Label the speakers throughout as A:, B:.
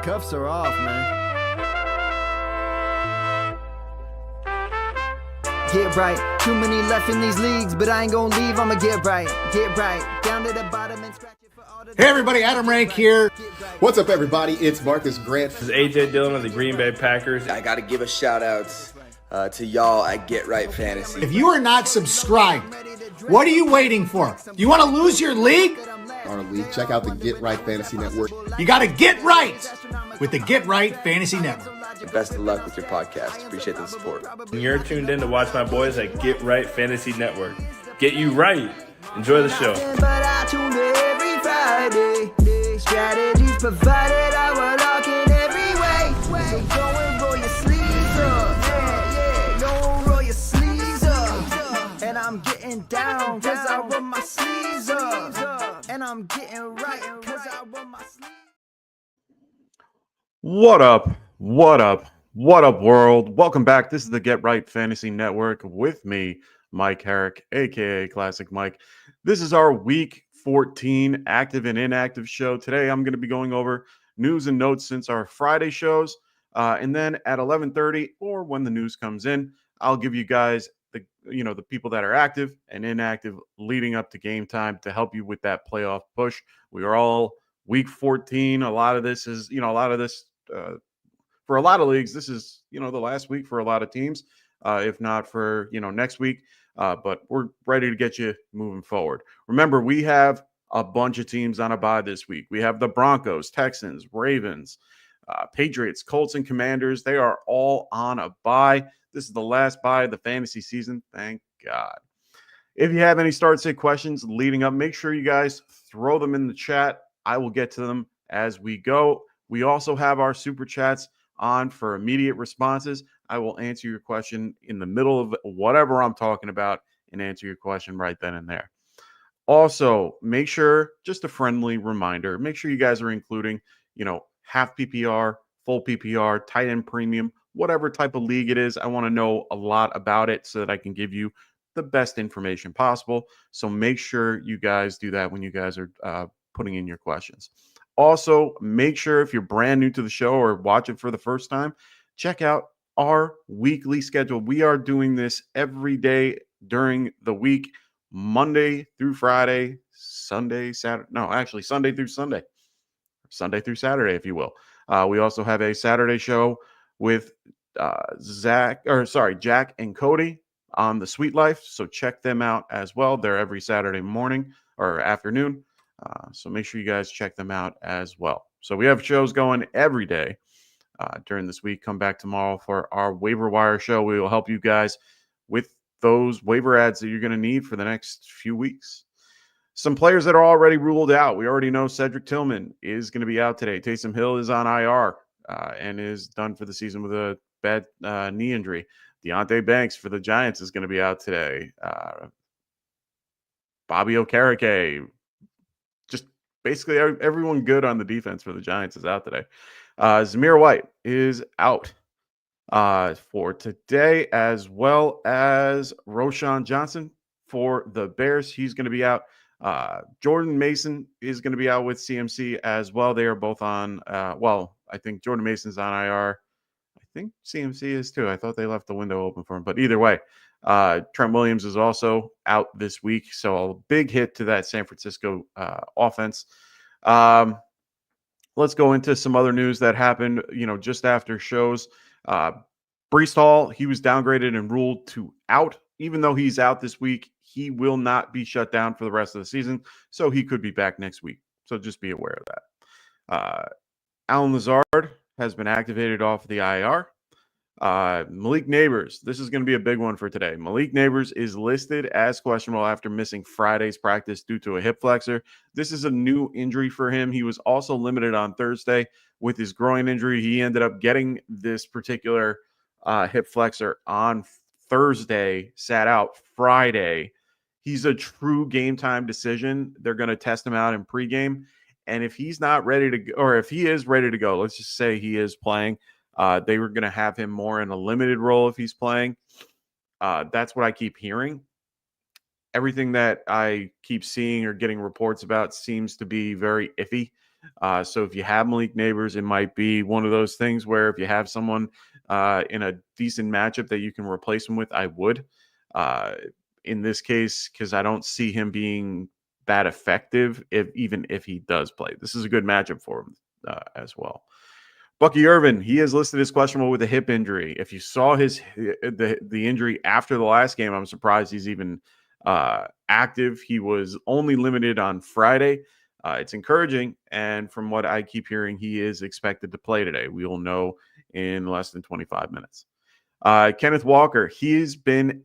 A: cuffs are off, man. Get right. Too many left in these leagues, but I ain't gonna leave. I'ma get right. Get right. Down to the bottom and scratch it for all the...
B: Hey everybody, Adam Rank here.
C: What's up, everybody? It's Marcus Grant.
D: This is AJ Dillon of the Green Bay Packers.
E: I got to give a shout out to y'all at Get Right Fantasy.
B: If you are not subscribed, what are you waiting for? You want to lose your league?
C: Our league. Check out the Get Right Fantasy Network.
B: You got to get right with the Get Right Fantasy Network.
E: And best of luck with your podcast. Appreciate the support.
D: And you're tuned in to watch my boys at Get Right Fantasy Network. Get you right. Enjoy the show.
A: But I tune in every Friday. Strategies provided, I will lock in every way. So go and roll your sleeves up. Yeah, go roll your sleeves up. And I'm getting down, cause I roll my sleeves up. And I'm getting right, cause I roll my sleeves up.
F: What up? What up? What up, world? Welcome back. This is the Get Right Fantasy Network with me, Mike Herrick, aka Classic Mike. This is our Week 14 active and inactive show. Today, I'm going to be going over news and notes since our Friday shows, and then at 11:30 or when the news comes in, I'll give you guys the people that are active and inactive leading up to game time to help you with that playoff push. We are all Week 14. A lot of this is, for a lot of leagues, this is, the last week for a lot of teams, if not for, next week. But we're ready to get you moving forward. Remember, we have a bunch of teams on a bye this week. We have the Broncos, Texans, Ravens, Patriots, Colts, and Commanders. They are all on a bye. This is the last bye of the fantasy season. Thank God. If you have any start sit questions leading up, make sure you guys throw them in the chat. I will get to them as we go. We also have our super chats on for immediate responses. I will answer your question in the middle of whatever I'm talking about and answer your question right then and there. Also, make sure, just a friendly reminder, make sure you guys are including, half PPR, full PPR, tight end premium, whatever type of league it is. I want to know a lot about it so that I can give you the best information possible. So make sure you guys do that when you guys are putting in your questions. Also, make sure if you're brand new to the show or watch it for the first time, check out our weekly schedule. We are doing this every day during the week, Monday through Friday, Sunday through Sunday, Sunday through Saturday, if you will. We also have a Saturday show with Jack and Cody on the Sweet Life. So check them out as well. They're every Saturday morning or afternoon. So make sure you guys check them out as well. So we have shows going every day during this week. Come back tomorrow for our waiver wire show. We will help you guys with those waiver ads that you're going to need for the next few weeks. Some players that are already ruled out. We already know Cedric Tillman is going to be out today. Taysom Hill is on IR and is done for the season with a bad knee injury. Deonte Banks for the Giants is going to be out today. Bobby Okereke. Basically, everyone good on the defense for the Giants is out today. Zamir White is out for today, as well as Roshan Johnson for the Bears. He's going to be out. Jordan Mason is going to be out with CMC as well. They are both on, I think Jordan Mason's on IR. I think CMC is too. I thought they left the window open for him. But either way, Trent Williams is also out this week. So a big hit to that San Francisco offense. Let's go into some other news that happened, just after shows. Breece Hall, he was downgraded and ruled to out. Even though he's out this week, he will not be shut down for the rest of the season. So he could be back next week. So just be aware of that. Alan Lazard has been activated off the IR. Malik Neighbors, this is going to be a big one for today. Malik Neighbors is listed as questionable after missing Friday's practice due to a hip flexor. This is a new injury for him. He was also limited on Thursday with his groin injury. He ended up getting this particular hip flexor on Thursday, sat out Friday. He's a true game time decision. They're going to test him out in pregame. And if he's not ready to go, or if he is ready to go, let's just say he is playing, they were going to have him more in a limited role if he's playing. That's what I keep hearing. Everything that I keep seeing or getting reports about seems to be very iffy. So if you have Malik Neighbors, it might be one of those things where if you have someone in a decent matchup that you can replace him with, I would. In this case, because I don't see him being that effective, even if he does play. This is a good matchup for him as well. Bucky Irvin, he is listed as questionable with a hip injury. If you saw the injury after the last game, I'm surprised he's even active. He was only limited on Friday. It's encouraging, and from what I keep hearing, he is expected to play today. We will know in less than 25 minutes. Kenneth Walker, he's been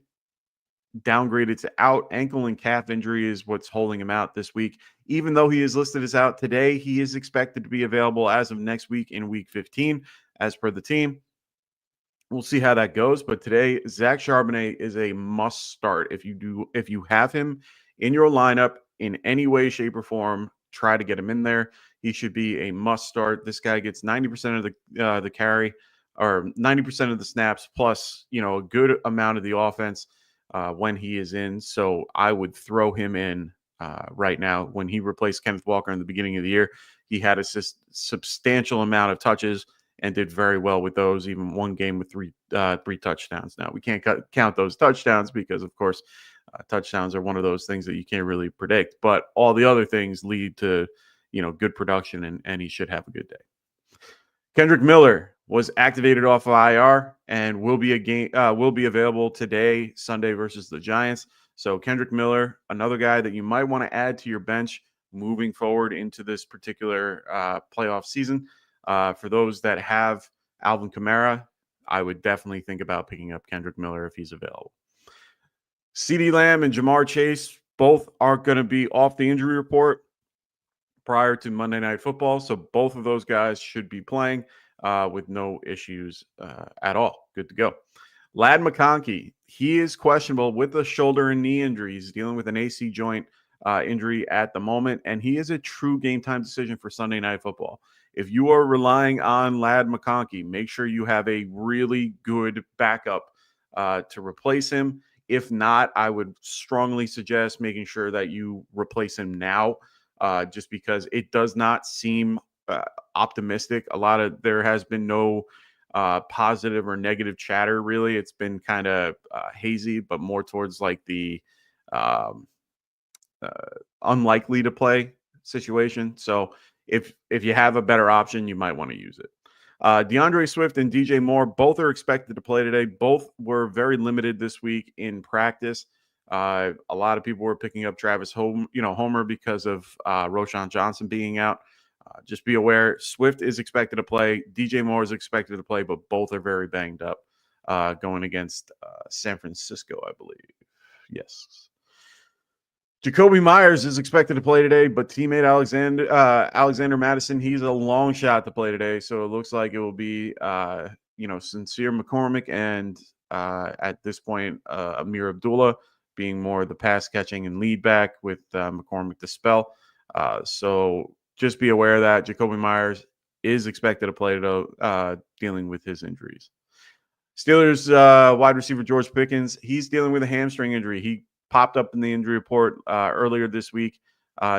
F: downgraded to out. Ankle and calf injury is what's holding him out this week. Even though he is listed as out today, he is expected to be available as of next week in week 15, as per the team. We'll see how that goes. But today, Zach Charbonnet is a must start. If you have him in your lineup in any way, shape, or form, try to get him in there. He should be a must start. This guy gets 90% of the carry, or 90% of the snaps, plus a good amount of the offense when he is in. So I would throw him in right now. When he replaced Kenneth Walker in the beginning of the year, he had a substantial amount of touches and did very well with those, even one game with three touchdowns. Now, we can't count those touchdowns because, of course, touchdowns are one of those things that you can't really predict. But all the other things lead to, good production, and he should have a good day. Kendrick Miller was activated off of IR and will be available today, Sunday versus the Giants. So Kendrick Miller, another guy that you might want to add to your bench moving forward into this particular playoff season. For those that have Alvin Kamara, I would definitely think about picking up Kendrick Miller if he's available. CeeDee Lamb and Jamar Chase both are going to be off the injury report prior to Monday Night Football. So both of those guys should be playing with no issues at all. Good to go. Ladd McConkey, he is questionable with a shoulder and knee injury. He's dealing with an AC joint injury at the moment, and he is a true game time decision for Sunday Night Football. If you are relying on Ladd McConkey, make sure you have a really good backup to replace him. If not, I would strongly suggest making sure that you replace him now, just because it does not seem optimistic. There has been no positive or negative chatter, really. It's been kind of hazy, but more towards like the unlikely to play situation. So if you have a better option, you might want to use it. DeAndre Swift and DJ Moore, both are expected to play today. Both were very limited this week in practice. A lot of people were picking up Travis Homer because of Roschon Johnson being out. Just be aware, Swift is expected to play. DJ Moore is expected to play, but both are very banged up going against San Francisco, I believe. Yes. Jacoby Myers is expected to play today, but teammate Alexander Madison, he's a long shot to play today. So it looks like it will be, Sincere McCormick and at this point, Amir Abdullah being more the pass catching and lead back with McCormick to spell. So just be aware of that. Jacoby Myers is expected to play today, dealing with his injuries. Steelers wide receiver George Pickens, he's dealing with a hamstring injury. He popped up in the injury report earlier this week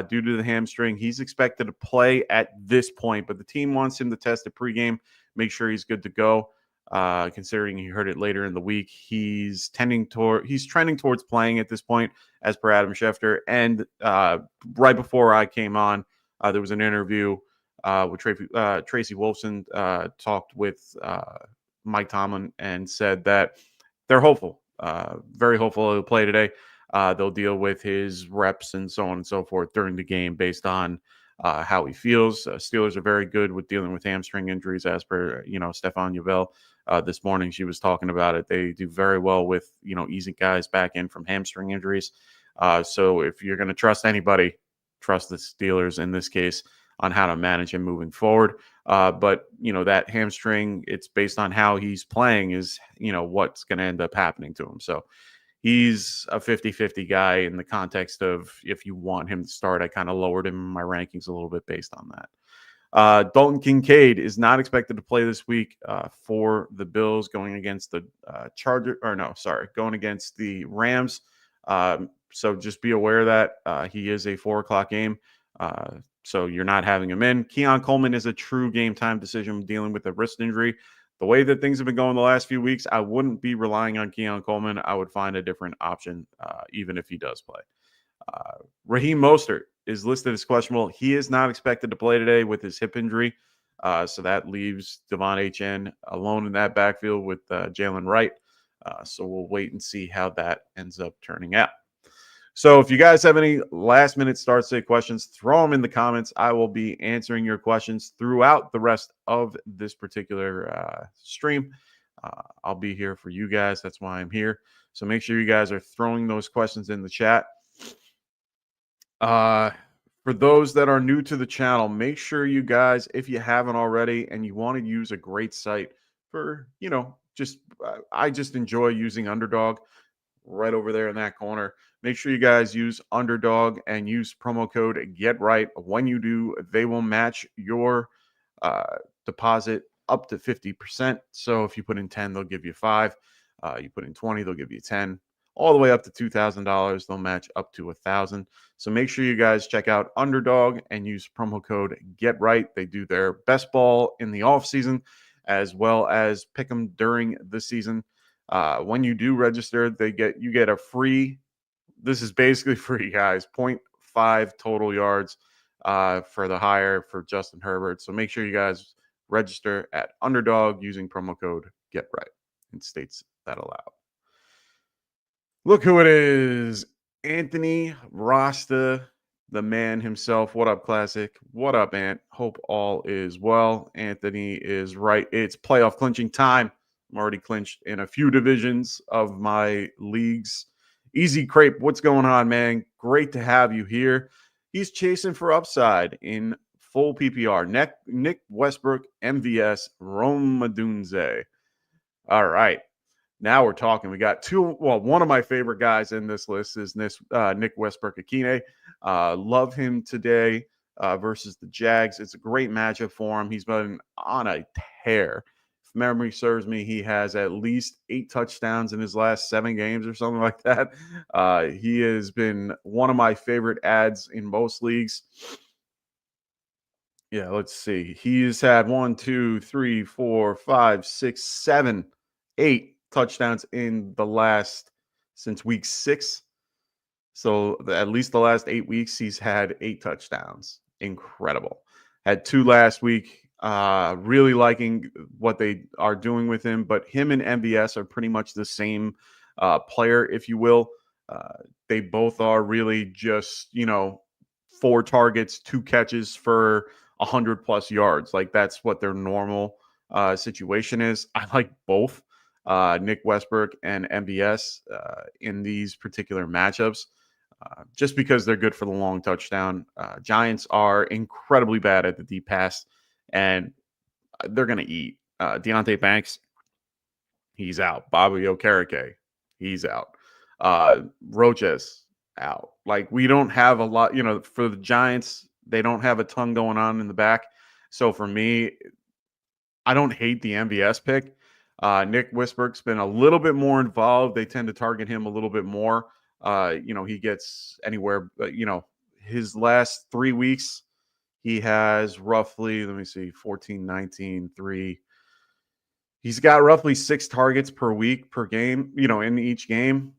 F: due to the hamstring. He's expected to play at this point, but the team wants him to test it pregame, make sure he's good to go. Considering he heard it later in the week, he's trending towards playing at this point, as per Adam Schefter. And right before I came on, there was an interview with Tracy Wolfson, talked with Mike Tomlin, and said that they're hopeful, very hopeful he'll play today. They'll deal with his reps and so on and so forth during the game based on how he feels. Steelers are very good with dealing with hamstring injuries, as per Stephon Uvel. This morning she was talking about it. They do very well with easing guys back in from hamstring injuries. So if you're going to trust anybody, trust the Steelers in this case on how to manage him moving forward. But that hamstring, it's based on how he's playing is what's going to end up happening to him. So he's a 50-50 guy in the context of if you want him to start. I kind of lowered him in my rankings a little bit based on that. Dalton Kincaid is not expected to play this week for the Bills going against the going against the Rams. So just be aware that he is a 4:00 game. So you're not having him in. Keon Coleman is a true game time decision dealing with a wrist injury. The way that things have been going the last few weeks, I wouldn't be relying on Keon Coleman. I would find a different option, even if he does play. Raheem Mostert is listed as questionable. He is not expected to play today with his hip injury. So that leaves Devon H.N. alone in that backfield with Jalen Wright. So we'll wait and see how that ends up turning out. So if you guys have any last minute start sit questions, throw them in the comments. I will be answering your questions throughout the rest of this particular stream. I'll be here for you guys. That's why I'm here. So make sure you guys are throwing those questions in the chat. For those that are new to the channel, make sure you guys, if you haven't already and you want to use a great site for, I just enjoy using Underdog right over there in that corner. Make sure you guys use Underdog and use promo code GETRIGHT. When you do, they will match your deposit up to 50%. So if you put in 10, they'll give you 5. You put in 20, they'll give you 10. All the way up to $2,000. They'll match up to $1,000. So make sure you guys check out Underdog and use promo code GETRIGHT. They do their best ball in the off season as well as pick them during the season. When you do register, you get a free. This is basically free, guys. 0.5 total yards for the hire for Justin Herbert. So make sure you guys register at Underdog using promo code GETRIGHT in states that allow. Look who it is. Anthony Rasta, the man himself. What up, Classic? What up, Ant? Hope all is well. Anthony is right. It's playoff clinching time. I'm already clinched in a few divisions of my leagues. Easy Crepe, what's going on, man? Great to have you here. He's chasing for upside in full PPR. Nick Westbrook, MVS, Rome Odunze. All right. Now we're talking. We got one of my favorite guys in this list is Nick Westbrook-Akine. Love him today versus the Jags. It's a great matchup for him. He's been on a tear. If memory serves me, he has at least 8 touchdowns in his last 7 games or something like that. He has been one of my favorite ads in most leagues. Yeah, let's see. He's had 1, 2, 3, 4, 5, 6, 7, 8 touchdowns since week 6. So at least the last 8 weeks, he's had 8 touchdowns. Incredible. Had 2 last week. Really liking what they are doing with him, but him and MVS are pretty much the same player, if you will. They both are really just, 4 targets, 2 catches for 100+ yards. Like that's what their normal situation is. I like both Nick Westbrook and MVS in these particular matchups. Just because they're good for the long touchdown. Giants are incredibly bad at the deep pass, and they're going to eat. Deontay Banks, he's out. Bobby Okereke, he's out. Roches, out. Like, we don't have a lot, for the Giants, they don't have a ton going on in the back. So for me, I don't hate the MVS pick. Nick Westbrook's been a little bit more involved. They tend to target him a little bit more. He gets anywhere, his last 3 weeks, he has roughly, 14, 19, 3. He's got roughly 6 targets per week per game, in each game.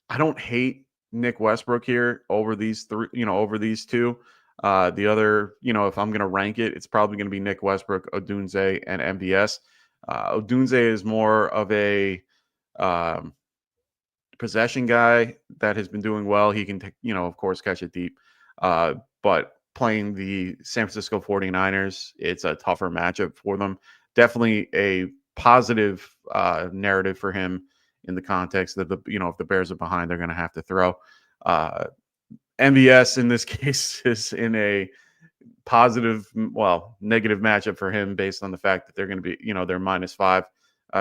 F: I don't hate Nick Westbrook here over these 3, over these 2. The other, if I'm going to rank it, it's probably going to be Nick Westbrook, Odunze, and MVS. Odunze is more of a possession guy that has been doing well. He can, of course, catch it deep. But playing the San Francisco 49ers, it's a tougher matchup for them. Definitely a positive narrative for him in the context that if the Bears are behind, they're going to have to throw. MVS in this case is in a negative matchup for him based on the fact that they're going to be, they're -5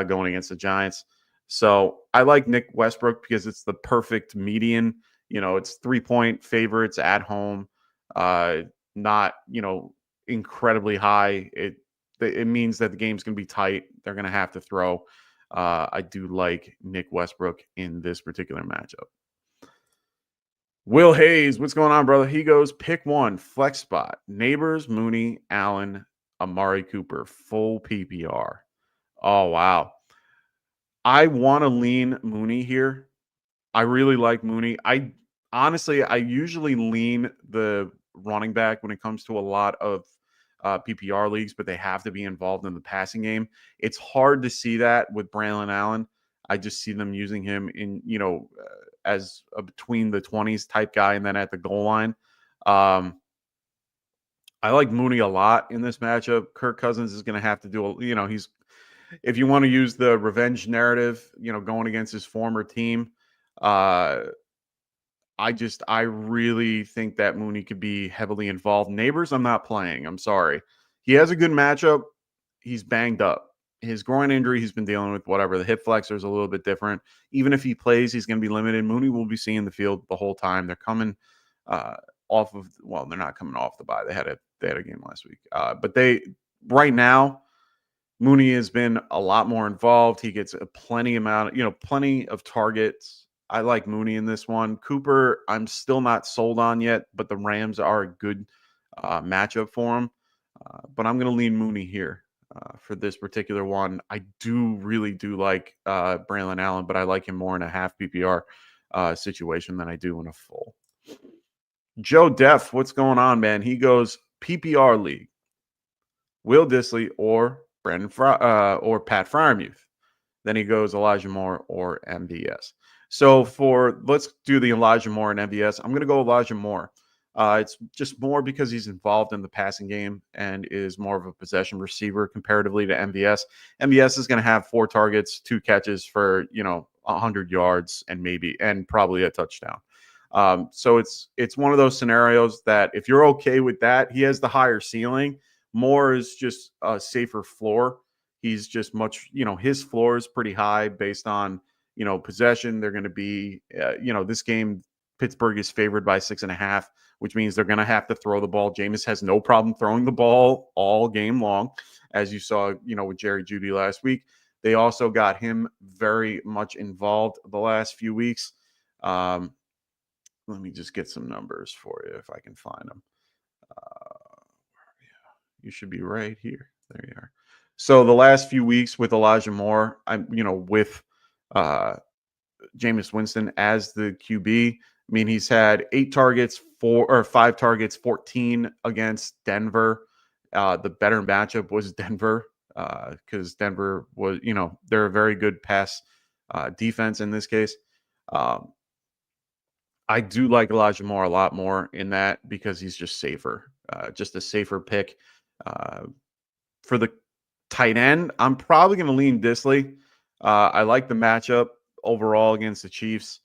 F: going against the Giants. So I like Nick Westbrook because it's the perfect median. It's 3-point favorites at home, not, incredibly high. It means that the game's going to be tight. They're going to have to throw. I do like Nick Westbrook in this particular matchup. Will Hayes, what's going on, brother? He goes, pick one, flex spot. Neighbors, Mooney, Allen, Amari Cooper, full PPR. Oh, wow. I want to lean Mooney here. I really like Mooney. I usually lean the running back when it comes to a lot of PPR leagues, but they have to be involved in the passing game. It's hard to see that with Braylon Allen. I just see them using him in, as a between the 20s type guy and then at the goal line. I like Mooney a lot in this matchup. Kirk Cousins is going to have to do, if you want to use the revenge narrative, going against his former team, I really think that Mooney could be heavily involved. Neighbors, I'm not playing. I'm sorry. He has a good matchup. He's banged up. His groin injury, he's been dealing with whatever. The hip flexor is a little bit different. Even if he plays, he's going to be limited. Mooney will be seeing the field the whole time. They're coming off of, well, they're not coming off the bye. They had a game last week. But right now, Mooney has been a lot more involved. He gets plenty of targets. I like Mooney in this one. Cooper, I'm still not sold on yet, but the Rams are a good matchup for him. But I'm going to lean Mooney here for this particular one. I really do like Braylon Allen, but I like him more in a half PPR situation than I do in a full. Joe Def, what's going on, man? He goes PPR league. Will Dissly or or Pat Fryermuth. Then he goes Elijah Moore or MVS. So let's do the Elijah Moore and MVS. I'm going to go Elijah Moore. It's just more because he's involved in the passing game and is more of a possession receiver comparatively to MVS. MVS is going to have 4 targets, 2 catches for 100 yards and probably a touchdown. So it's one of those scenarios that if you're okay with that, he has the higher ceiling. Moore is just a safer floor. He's just his floor is pretty high based on, possession. They're going to be, this game, Pittsburgh is favored by 6.5, which means they're going to have to throw the ball. Jameis has no problem throwing the ball all game long, as you saw, with Jerry Jeudy last week. They also got him very much involved the last few weeks. Let me just get some numbers for you if I can find them. You should be right here. There you are. So the last few weeks with Elijah Moore, with Jameis Winston as the QB, I mean, he's had 5 targets, 14 against Denver. The better matchup was Denver because Denver was, they're a very good pass defense in this case. I do like Elijah Moore a lot more in that because he's just safer, just a safer pick. For the tight end, I'm probably going to lean Dissly. I like the matchup overall against the Chiefs.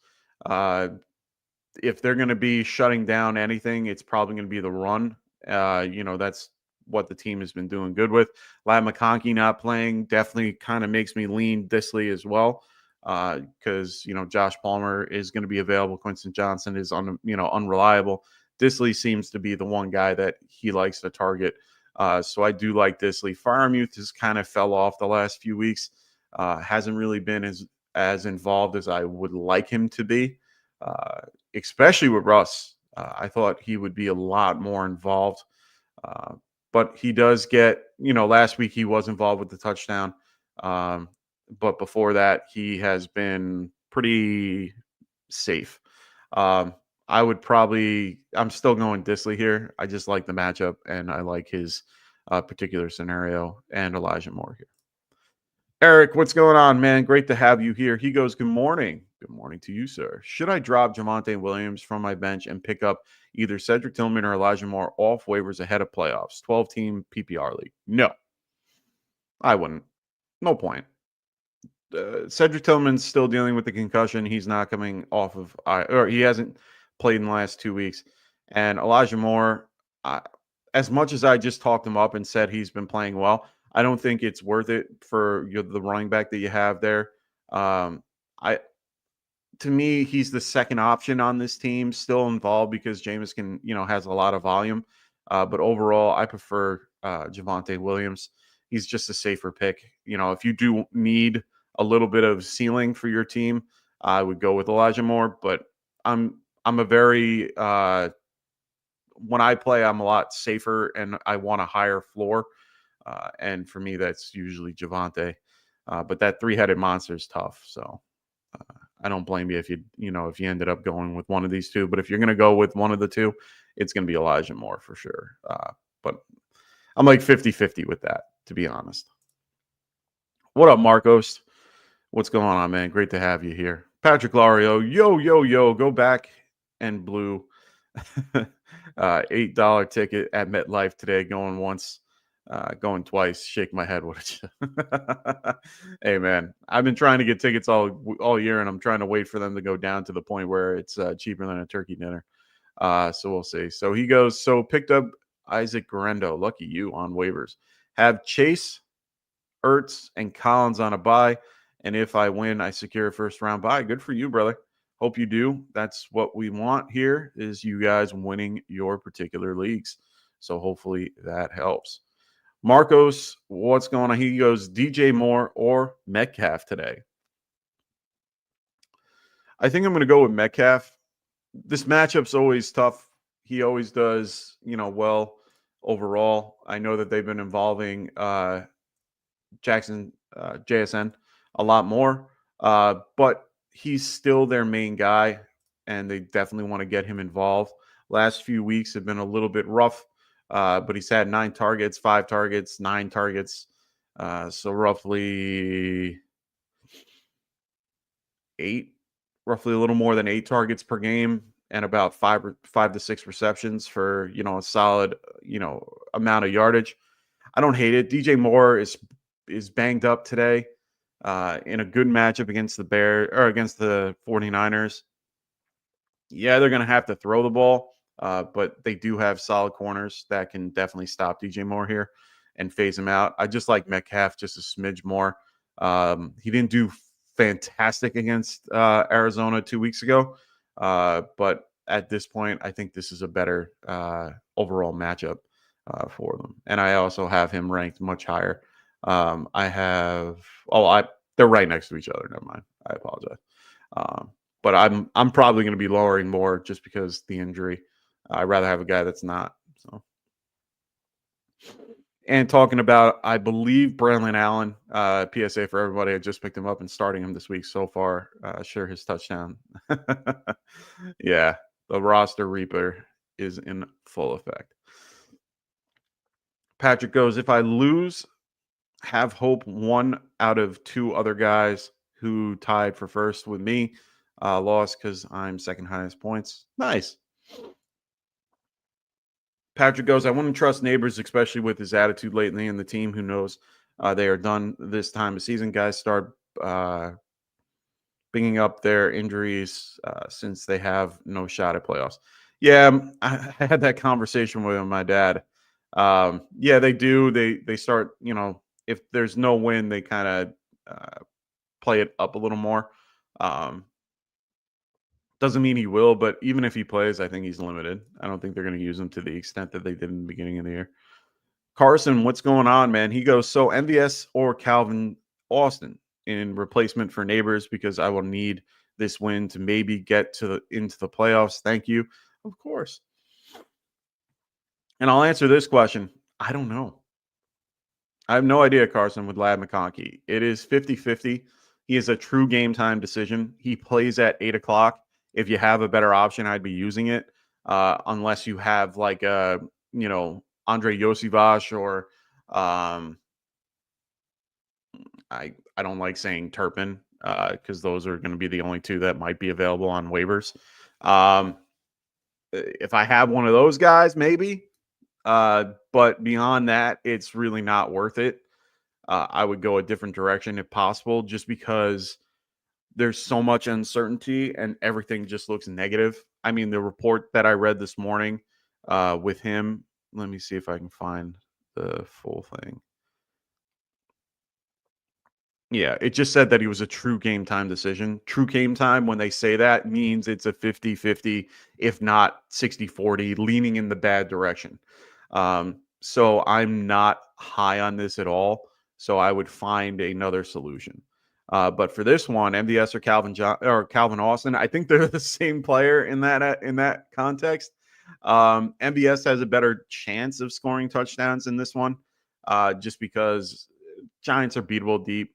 F: If they're going to be shutting down anything, it's probably going to be the run. That's what the team has been doing good with. Ladd McConkey not playing definitely kind of makes me lean Dissly as well. Because Josh Palmer is going to be available. Quinton Johnson is unreliable. Dissly seems to be the one guy that he likes to target. So I do like Dissly. Fryermuth has kind of fell off the last few weeks. Hasn't really been as involved as I would like him to be, especially with Russ. I thought he would be a lot more involved. But he does get, last week he was involved with the touchdown. But before that, he has been pretty safe. I'm still going Dissly here. I just like the matchup, and I like his particular scenario and Elijah Moore here. Eric, what's going on, man? Great to have you here. He goes, good morning. Good morning to you, sir. Should I drop Javonte Williams from my bench and pick up either Cedric Tillman or Elijah Moore off waivers ahead of playoffs? 12-team PPR league. No, I wouldn't. No point. Cedric Tillman's still dealing with the concussion. He's not coming off of, or he hasn't played in the last 2 weeks. And Elijah Moore, as much as I just talked him up and said he's been playing well, I don't think it's worth it for the running back that you have there. To me, he's the second option on this team, still involved because Jameis has a lot of volume. But overall, I prefer Javonte Williams. He's just a safer pick. If you do need a little bit of ceiling for your team, I would go with Elijah Moore, but I'm I'm a very when I play, I'm a lot safer and I want a higher floor. And for me, that's usually Javante. But that three-headed monster is tough. So I don't blame you if if you ended up going with one of these two. But if you're going to go with one of the two, it's going to be Elijah Moore for sure. But I'm like 50-50 with that, to be honest. What up, Marcos? What's going on, man? Great to have you here. Patrick Lario, yo, go back and blue. $8 ticket at MetLife today, going once, going twice. Shake my head. What? Hey, man, I've been trying to get tickets all year, and I'm trying to wait for them to go down to the point where it's cheaper than a turkey dinner. So we'll see. So he goes. So picked up Isaac Guerrero. Lucky you on waivers. Have Chase, Ertz, and Collins on a bye. And if I win, I secure a first round bye. Good for you, brother. Hope you do. That's what we want here, is you guys winning your particular leagues. So hopefully that helps. Marcos, what's going on? He goes DJ Moore or Metcalf today. I think I'm going to go with Metcalf. This matchup's always tough. He always does, well overall. I know that they've been involving JSN a lot more, but he's still their main guy, and they definitely want to get him involved. Last few weeks have been a little bit rough, but he's had 9 targets, 5 targets, 9 targets. So roughly a little more than 8 targets per game, and about 5 to 6 receptions for, a solid, amount of yardage. I don't hate it. DJ Moore is banged up today. In a good matchup against against the 49ers. Yeah, they're going to have to throw the ball, but they do have solid corners that can definitely stop DJ Moore here and phase him out. I just like Metcalf just a smidge more. He didn't do fantastic against Arizona 2 weeks ago, but at this point, I think this is a better overall matchup for them. And I also have him ranked much higher. They're right next to each other. Never mind. I apologize. But I'm probably going to be lowering more just because the injury. I'd rather have a guy that's not. So, and talking about, I believe Braylon Allen, PSA for everybody. I just picked him up and starting him this week so far. Sure, his touchdown. Yeah, the roster reaper is in full effect. Patrick goes, if I lose, have hope one out of 2 other guys who tied for first with me lost because I'm second highest points. Nice. Patrick goes, I wouldn't trust Neighbors, especially with his attitude lately, and the team who knows they are done this time of season. Guys start bringing up their injuries since they have no shot at playoffs. Yeah, I had that conversation with my dad. Yeah, they do. They start, if there's no win, they kind of play it up a little more. Doesn't mean he will, but even if he plays, I think he's limited. I don't think they're going to use him to the extent that they did in the beginning of the year. Carson, what's going on, man? He goes, so MVS or Calvin Austin in replacement for Neighbors, because I will need this win to maybe get into the playoffs. Thank you. Of course. And I'll answer this question. I don't know. I have no idea, Carson, with Lad McConkey. It is 50-50. He is a true game time decision. He plays at 8 o'clock. If you have a better option, I'd be using it. Unless you have like Andre Yosivas or I don't like saying Turpin because those are going to be the only 2 that might be available on waivers. If I have one of those guys, maybe. But beyond that, it's really not worth it. I would go a different direction if possible, just because there's so much uncertainty and everything just looks negative. I mean, the report that I read this morning with him, let me see if I can find the full thing. Yeah, it just said that he was a true game time decision. True game time, when they say that, means it's a 50-50, if not 60-40, leaning in the bad direction. So I'm not high on this at all. So I would find another solution. But for this one, MVS or Calvin Austin, I think they're the same player in that context. MVS has a better chance of scoring touchdowns in this one, just because Giants are beatable deep.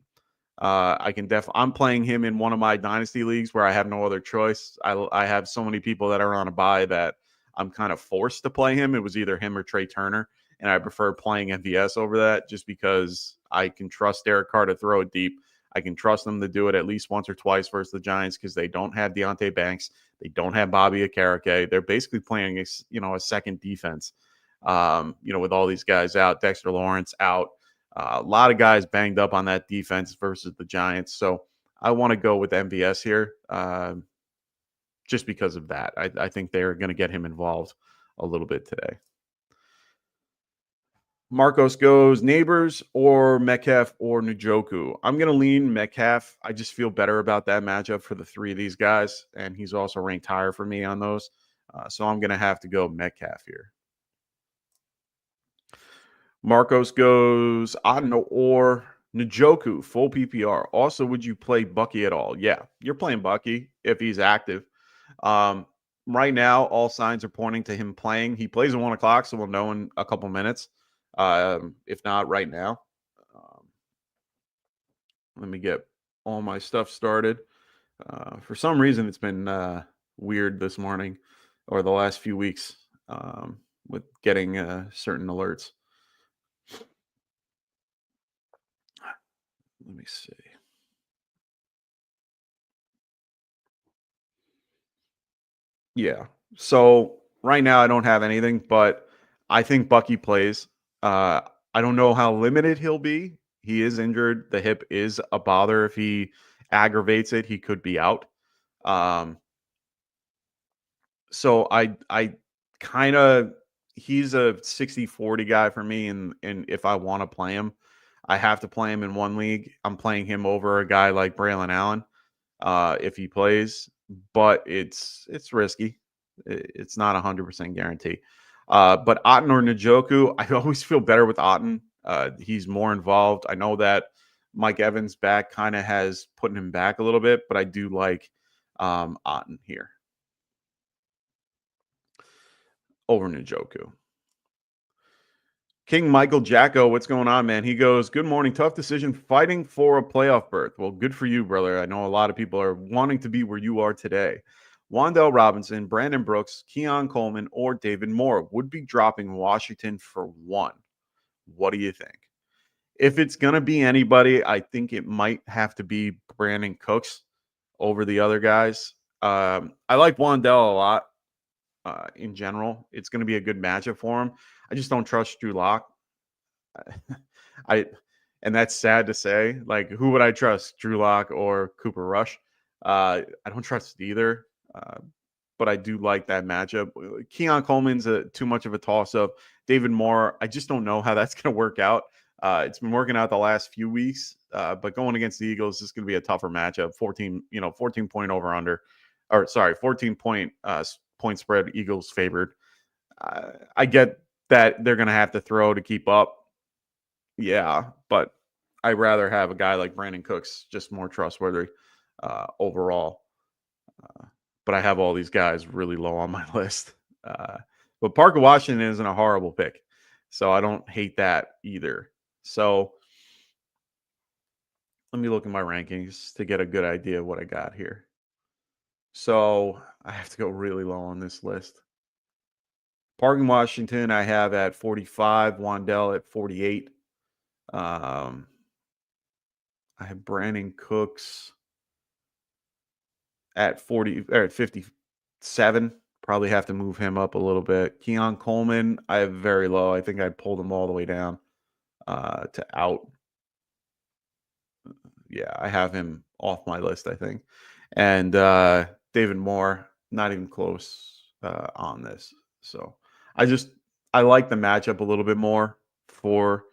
F: I'm playing him in one of my dynasty leagues where I have no other choice. I have so many people that are on a bye that I'm kind of forced to play him. It was either him or Trey Turner, and I prefer playing MVS over that just because I can trust Derek Carr to throw it deep. I can trust them to do it at least once or twice versus the Giants because they don't have Deonte Banks. They don't have Bobby Okereke. They're basically playing a second defense, with all these guys out. Dexter Lawrence out. A lot of guys banged up on that defense versus the Giants. So I want to go with MVS here just because of that. I think they're going to get him involved a little bit today. Marcos goes Neighbors or Metcalf or Njoku. I'm going to lean Metcalf. I just feel better about that matchup for the three of these guys, and he's also ranked higher for me on those. So I'm going to have to go Metcalf here. Marcos goes Otton or Njoku, full PPR. Also, would you play Bucky at all? Yeah, you're playing Bucky if he's active. Right now, all signs are pointing to him playing. He plays at 1 o'clock, so we'll know in a couple minutes. If not right now. Let me get all my stuff started. For some reason, it's been weird this morning or the last few weeks with getting certain alerts. Let me see. Yeah. So right now I don't have anything, but I think Bucky plays. I don't know how limited he'll be. He is injured. The hip is a bother. If he aggravates it, he could be out. So I kind of, he's a 60-40 guy for me. And if I want to play him, I have to play him in one league. I'm playing him over a guy like Braylon Allen if he plays, but it's risky. It's not 100% guarantee. But Otton or Njoku, I always feel better with Otton. He's more involved. I know that Mike Evans back kind of has putting him back a little bit, but I do like Otton here over Njoku. King Michael Jacko, what's going on, man? He goes, good morning. Tough decision fighting for a playoff berth. Well, good for you, brother. I know a lot of people are wanting to be where you are today. Wan'Dale Robinson, Brandon Brooks, Keon Coleman, or David Moore would be dropping Washington for one. What do you think? If it's going to be anybody, I think it might have to be Brandon Cooks over the other guys. I like Wan'Dale a lot in general. It's going to be a good matchup for him. I just don't trust Drew Lock. And that's sad to say. Like, who would I trust, Drew Lock or Cooper Rush? I don't trust either. But I do like that matchup. Keon Coleman's too much of a toss-up. David Moore, I just don't know how that's going to work out. It's been working out the last few weeks, but going against the Eagles is going to be a tougher matchup. 14 point over under, 14 point spread. Eagles favored. I get that they're going to have to throw to keep up. Yeah, but I'd rather have a guy like Brandon Cooks, just more trustworthy overall. But I have all these guys really low on my list. But Parker Washington isn't a horrible pick, so I don't hate that either. So let me look at my rankings to get a good idea of what I got here. So I have to go really low on this list. Parker Washington, I have at 45. Wan'Dale at 48. I have Brandon Cooks at 40 or 57. Probably have to move him up a little bit. Keon Coleman, I have very low. I think I pulled him all the way down to out. Yeah, I have him off my list, I think. And David Moore, not even close on this. So I like the matchup a little bit more for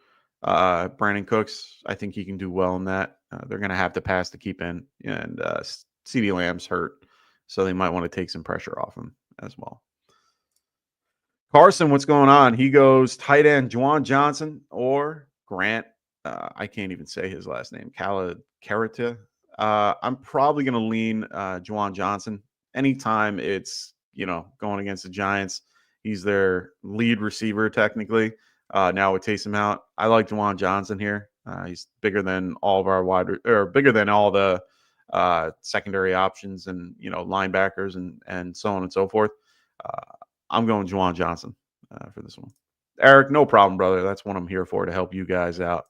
F: Brandon Cooks. I think he can do well in that. They're going to have to pass to keep in. And CeeDee Lamb's hurt, so they might want to take some pressure off him as well. Carson, what's going on? He goes tight end Juwan Johnson or Grant I can't even say his last name. Carita. I'm probably going to lean Juwan Johnson. Anytime it's, going against the Giants, he's their lead receiver technically. Now with Taysom out, I like Juwan Johnson here. He's bigger than all of our bigger than all the secondary options and linebackers and so on and so forth. I'm going Juwan Johnson for this one. Eric, no problem, brother. That's what I'm here for, to help you guys out.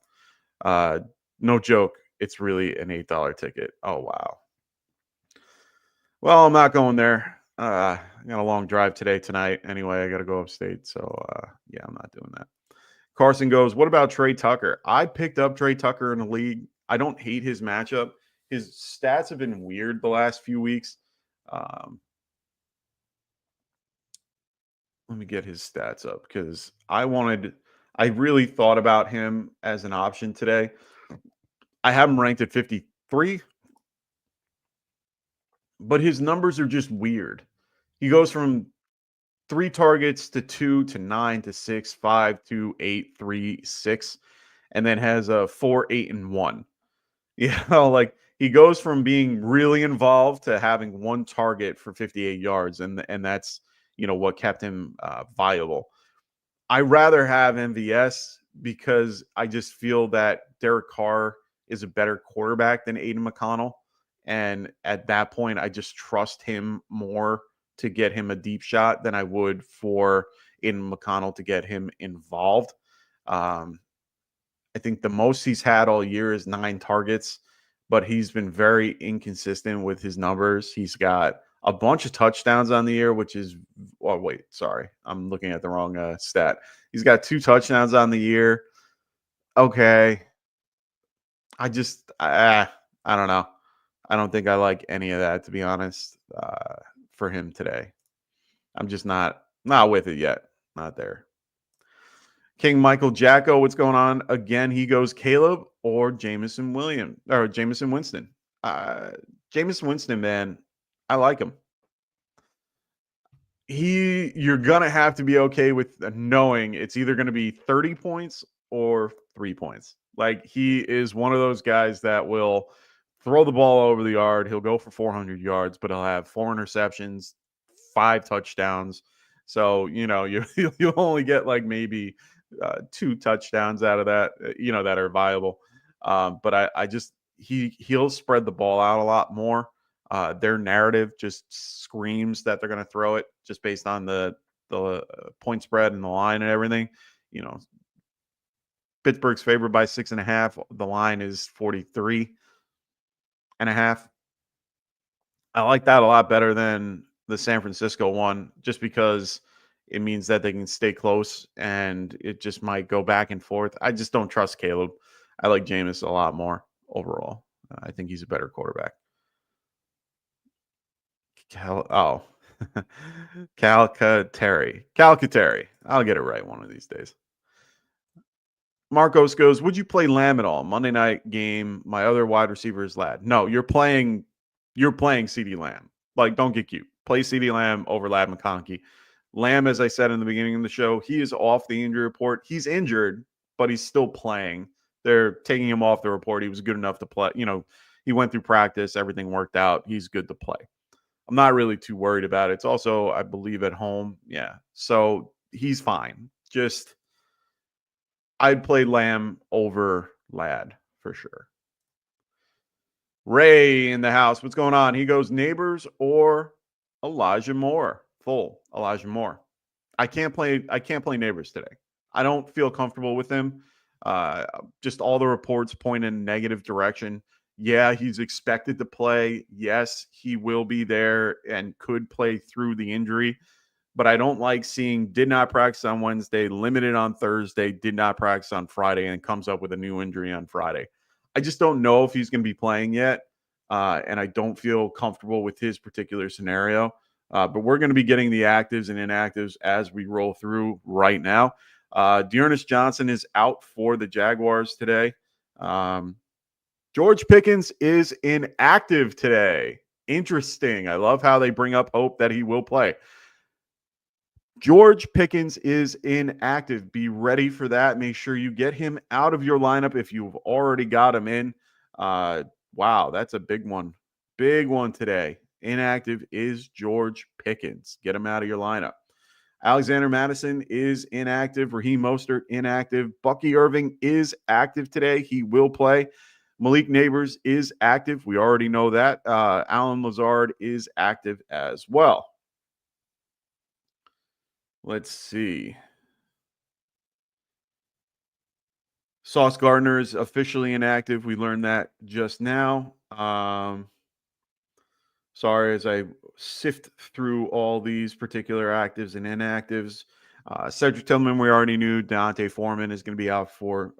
F: No joke. It's really an $8 ticket. Oh, wow. Well, I'm not going there. I got a long drive tonight. Anyway, I got to go upstate. So, yeah, I'm not doing that. Carson goes, what about Trey Tucker? I picked up Trey Tucker in the league. I don't hate his matchup. His stats have been weird the last few weeks. Let me get his stats up because I really thought about him as an option today. I have him ranked at 53, but his numbers are just weird. He goes from 3 targets to 2 to 9 to 6, 5 to 8, 3, 6, and then has a 4, 8, and 1. Like he goes from being really involved to having 1 target for 58 yards, and that's what kept him viable. I rather have MVS because I just feel that Derek Carr is a better quarterback than Aiden McConnell. And at that point, I just trust him more to get him a deep shot than I would for Aiden McConnell to get him involved. I think the most he's had all year is 9 targets, but he's been very inconsistent with his numbers. He's got a bunch of touchdowns on the year, which is, I'm looking at the wrong stat. He's got 2 touchdowns on the year. Okay. I don't know. I don't think I like any of that, to be honest, for him today. I'm just not with it yet. Not there. King Michael Jacko, what's going on? Again, he goes Caleb or Jameson Winston. Jameson Winston, man, I like him. You're going to have to be okay with knowing it's either going to be 30 points or 3 points. Like, he is one of those guys that will throw the ball over the yard. He'll go for 400 yards, but he'll have 4 interceptions, 5 touchdowns. So, you'll only get like maybe 2 touchdowns out of that, that are viable. But he'll spread the ball out a lot more. Their narrative just screams that they're going to throw it just based on the point spread and the line and everything. Pittsburgh's favored by 6.5. The line is 43.5. I like that a lot better than the San Francisco one, just because it means that they can stay close and it just might go back and forth. I just don't trust Caleb. I like Jameis a lot more overall. I think he's a better quarterback. Calcaterra. I'll get it right one of these days. Marcos goes, would you play Lamb at all? Monday night game, my other wide receiver is Ladd. No, you're playing CeeDee Lamb. Like, don't get cute. Play CeeDee Lamb over Ladd McConkey. Lamb, as I said in the beginning of the show, he is off the injury report. He's injured, but he's still playing. They're taking him off the report. He was good enough to play. He went through practice. Everything worked out. He's good to play. I'm not really too worried about it. It's also, I believe, at home. Yeah. So he's fine. Just, I'd play Lamb over Ladd for sure. Ray in the house. What's going on? He goes Neighbors or Elijah Moore. Full Elijah Moore. I can't play Neighbors today. I don't feel comfortable with him. Just all the reports point in a negative direction. Yeah, he's expected to play. Yes, he will be there and could play through the injury. But I don't like seeing did not practice on Wednesday, limited on Thursday, did not practice on Friday, and comes up with a new injury on Friday. I just don't know if he's going to be playing yet. And I don't feel comfortable with his particular scenario. But we're going to be getting the actives and inactives as we roll through right now. Dearness Johnson is out for the Jaguars today. George Pickens is inactive today. Interesting. I love how they bring up hope that he will play. George Pickens is inactive. Be ready for that. Make sure you get him out of your lineup if you've already got him in. Wow, that's a big one. Big one today. Inactive is George Pickens. Get him out of your lineup. Alexander Madison is inactive. Raheem Mostert inactive. Bucky Irving is active today. He will play. Malik Neighbors is active. We already know that. Alan Lazard is active as well. Let's see. Sauce Gardner is officially inactive. We learned that just now. Sorry, as I sift through all these particular actives and inactives. Cedric Tillman, we already knew. Deontay Foreman is going to be out for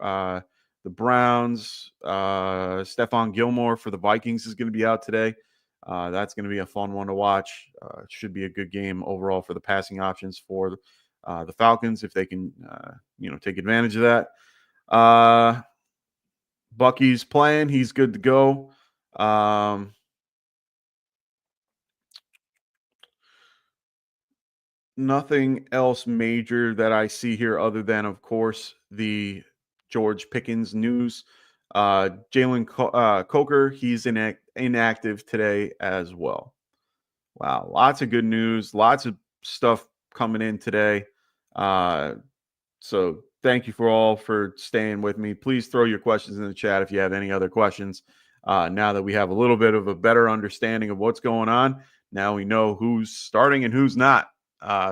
F: the Browns. Stephon Gilmore for the Vikings is going to be out today. That's going to be a fun one to watch. Should be a good game overall for the passing options for the Falcons if they can, take advantage of that. Bucky's playing. He's good to go. Nothing else major that I see here other than, of course, the George Pickens news. Jalen Coker, he's inactive today as well. Wow, lots of good news, lots of stuff coming in today. So thank you for staying with me. Please throw your questions in the chat if you have any other questions. Now that we have a little bit of a better understanding of what's going on, now we know who's starting and who's not.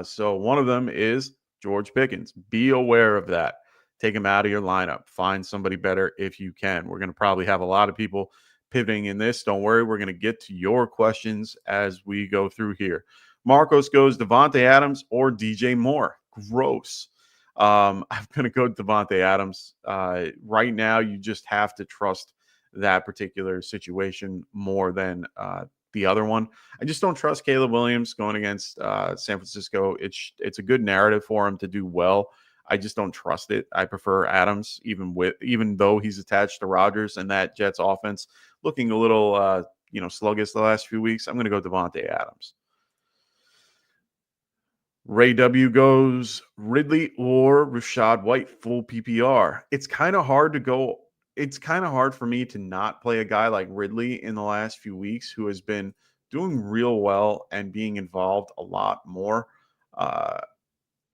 F: So one of them is George Pickens. Be aware of that. Take him out of your lineup. Find somebody better if you can. We're going to probably have a lot of people pivoting in this. Don't worry. We're going to get to your questions as we go through here. Marcos goes Devontae Adams or DJ Moore. Gross. I'm going to go Devontae Adams. Right now, you just have to trust that particular situation more than the other one. I just don't trust Caleb Williams going against San Francisco. It's a good narrative for him to do well. I just don't trust it. I prefer Adams, even though he's attached to Rodgers and that Jets offense looking a little sluggish the last few weeks. I'm going to go Devontae Adams. Ray W goes Ridley or Rachaad White full PPR. It's kind of hard for me to not play a guy like Ridley in the last few weeks who has been doing real well and being involved a lot more.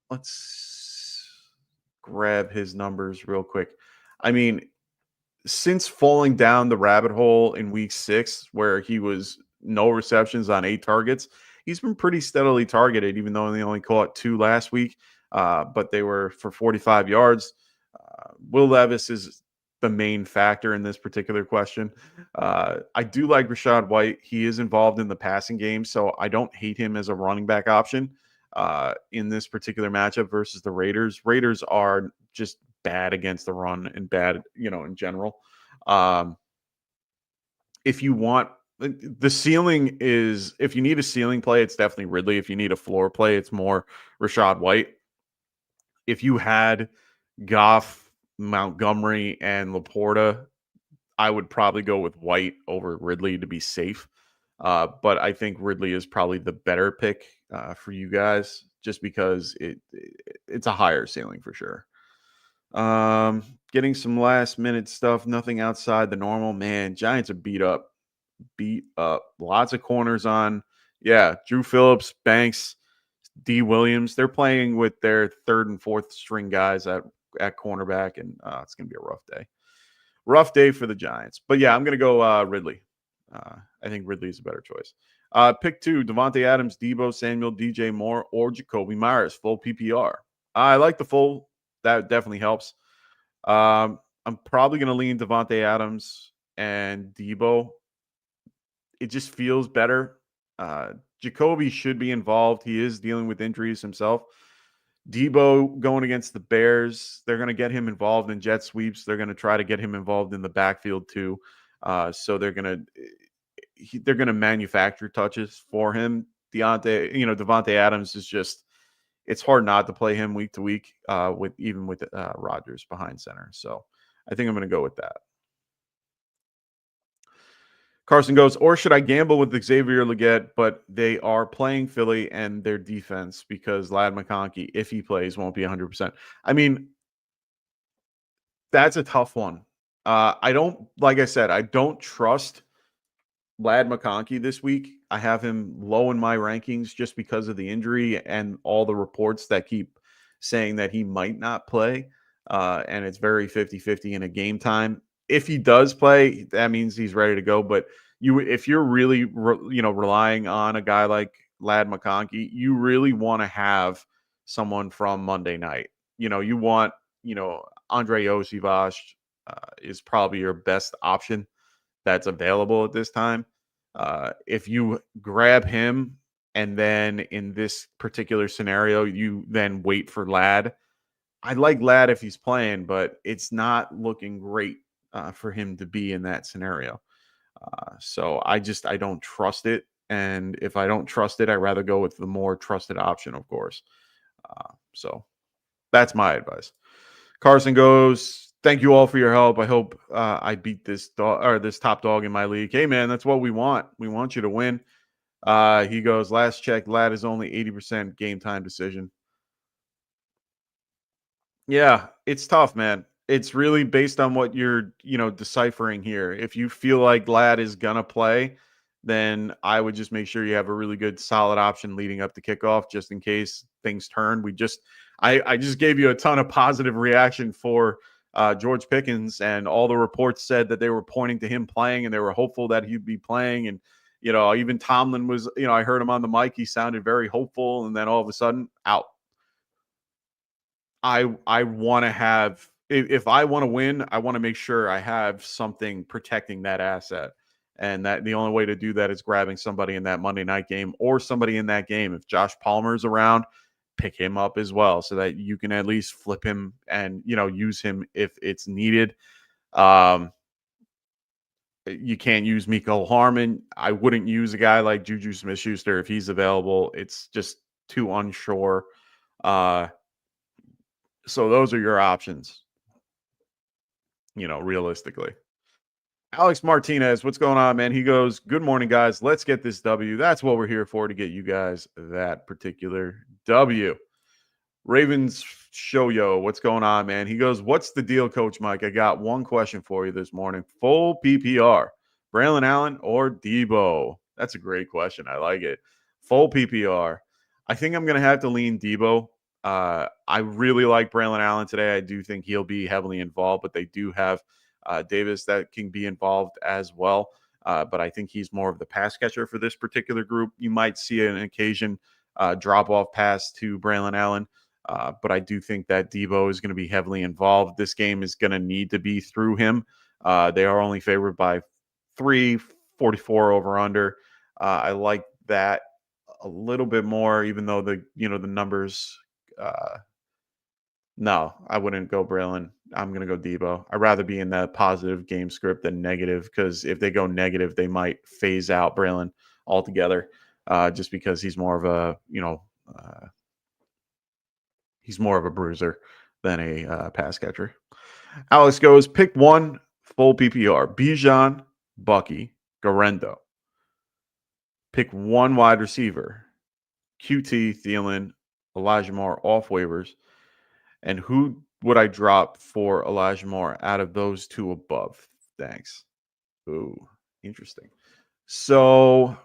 F: Let's grab his numbers real quick. I mean, since falling down the rabbit hole in week 6, where he was no receptions on 8 targets, he's been pretty steadily targeted, even though they only caught 2 last week, but they were for 45 yards. Will Levis is the main factor in this particular question. I do like Rachaad White. He is involved in the passing game, so I don't hate him as a running back option in this particular matchup versus the Raiders. Raiders are just bad against the run and bad, in general. If you want the ceiling is, if you need a ceiling play, it's definitely Ridley. If you need a floor play, it's more Rachaad White. If you had Goff, Montgomery, and Laporta, I would probably go with White over Ridley to be safe. But I think Ridley is probably the better pick for you guys, just because it's a higher ceiling for sure. Getting some last minute stuff, nothing outside the normal. Man, Giants are beat up. Lots of corners on. Yeah, Drew Phillips, Banks, D. Williams. They're playing with their 3rd and 4th string guys at cornerback, and it's going to be a rough day. Rough day for the Giants. But yeah, I'm going to go Ridley. I think Ridley is a better choice. Pick 2, Devontae Adams, Deebo Samuel, DJ Moore, or Jacoby Myers, full PPR. I like the full. That definitely helps. I'm probably going to lean Devontae Adams and Deebo. It just feels better. Jacoby should be involved. He is dealing with injuries himself. Deebo going against the Bears, they're going to get him involved in jet sweeps. They're going to try to get him involved in the backfield too. So they're going to manufacture touches for him. Devontae Adams is just, it's hard not to play him week to week with Rodgers behind center. So I think I'm going to go with that. Carson goes, or should I gamble with Xavier Legette, but they are playing Philly and their defense because Ladd McConkey, if he plays, won't be 100%. I mean, that's a tough one. Like I said, I don't trust Ladd McConkey this week. I have him low in my rankings just because of the injury and all the reports that keep saying that he might not play. And it's very 50-50 in a game time. If he does play, that means he's ready to go. But if you're really, relying on a guy like Ladd McConkey, you really want to have someone from Monday night. You want, Andre Osivas is probably your best option that's available at this time. If you grab him and then in this particular scenario, you then wait for Ladd. I like Ladd if he's playing, but it's not looking great for him to be in that scenario. So I don't trust it. And if I don't trust it, I'd rather go with the more trusted option, of course. So that's my advice. Carson goes, thank you all for your help. I hope I beat this dog or this top dog in my league. Hey, man, that's what we want. We want you to win. He goes, last check, Ladd is only 80% game time decision. Yeah, it's tough, man. It's really based on what you're, deciphering here. If you feel like Ladd is going to play, then I would just make sure you have a really good solid option leading up to kickoff just in case things turn. I just gave you a ton of positive reaction for George Pickens, and all the reports said that they were pointing to him playing and they were hopeful that he'd be playing. And, even Tomlin was, I heard him on the mic. He sounded very hopeful. And then all of a sudden out. I want to have, if I want to win, I want to make sure I have something protecting that asset. And that the only way to do that is grabbing somebody in that Monday night game or somebody in that game. If Josh Palmer's around, pick him up as well so that you can at least flip him and, use him if it's needed. You can't use Mecole Hardman. I wouldn't use a guy like Juju Smith-Schuster if he's available. It's just too unsure. So those are your options, realistically. Alex Martinez, what's going on, man? He goes, good morning, guys. Let's get this W. That's what we're here for, to get you guys that particular W. Ravens Show-Yo, what's going on, man? He goes, what's the deal, Coach Mike? I got one question for you this morning. Full PPR, Braylon Allen or Debo? That's a great question. I like it. Full PPR. I think I'm going to have to lean Debo. I really like Braylon Allen today. I do think he'll be heavily involved, but they do have Davis that can be involved as well. But I think he's more of the pass catcher for this particular group. You might see an occasion drop-off pass to Braylon Allen. But I do think that Debo is going to be heavily involved. This game is going to need to be through him. They are only favored by 344 over under. I like that a little bit more, even though the numbers. No, I wouldn't go Braylon. I'm going to go Debo. I'd rather be in that positive game script than negative, because if they go negative, they might phase out Braylon altogether, just because he's more of a, he's more of a bruiser than a pass catcher. Alex goes, pick one full PPR. Bijan, Bucky, Garendo. Pick one wide receiver. QT, Thielen, Elijah Moore off waivers. And who would I drop for Elijah Moore out of those two above? Thanks. Ooh, interesting. So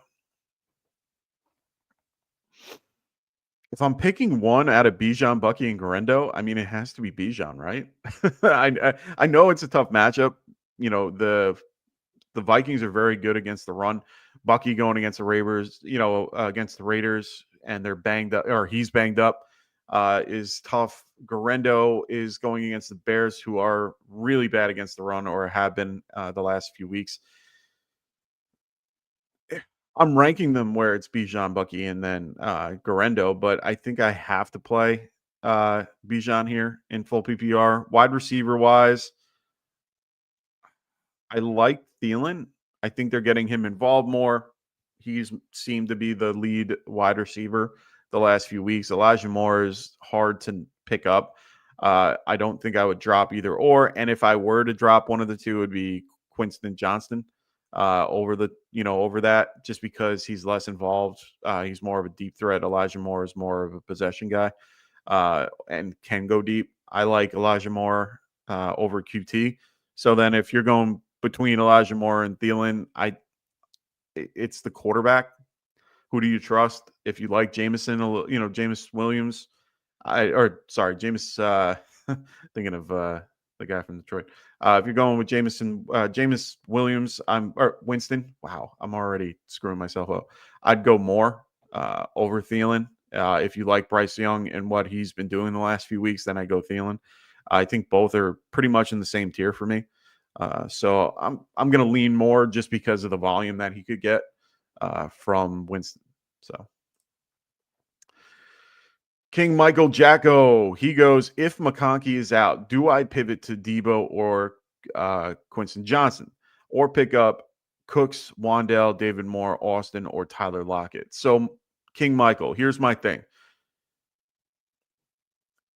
F: if I'm picking one out of Bijan, Bucky, and Garendo, I mean, it has to be Bijan, right? I know it's a tough matchup. The Vikings are very good against the run. Bucky going against the Raiders, against the Raiders, and they're banged up, or he's banged up, is tough. Garendo is going against the Bears, who are really bad against the run, or have been the last few weeks. I'm ranking them where it's Bijan, Bucky, and then Garendo, but I think I have to play Bijan here in full PPR. Wide receiver wise, I like Thielen. I think they're getting him involved more. He's seemed to be the lead wide receiver the last few weeks. Elijah Moore is hard to pick up. I don't think I would drop either or. And if I were to drop one of the two, it would be Quinston Johnston. over that, just because he's less involved. He's more of a deep threat. Elijah Moore is more of a possession guy and can go deep. I like Elijah Moore over QT. So then if you're going between Elijah Moore and Thielen, it's the quarterback. Who do you trust? If you like Jameson, James Williams, Jameis, thinking of the guy from Detroit. If you're going with Jameis Williams, or Winston. Wow, I'm already screwing myself up. I'd go Moore over Thielen. If you like Bryce Young and what he's been doing the last few weeks, then I go Thielen. I think both are pretty much in the same tier for me. So I'm going to lean more just because of the volume that he could get from Winston. So King Michael Jacko, he goes, if McConkey is out, do I pivot to Debo or Quinton Johnson, or pick up Cooks, Wandell, David Moore, Austin, or Tyler Lockett? So King Michael, here's my thing.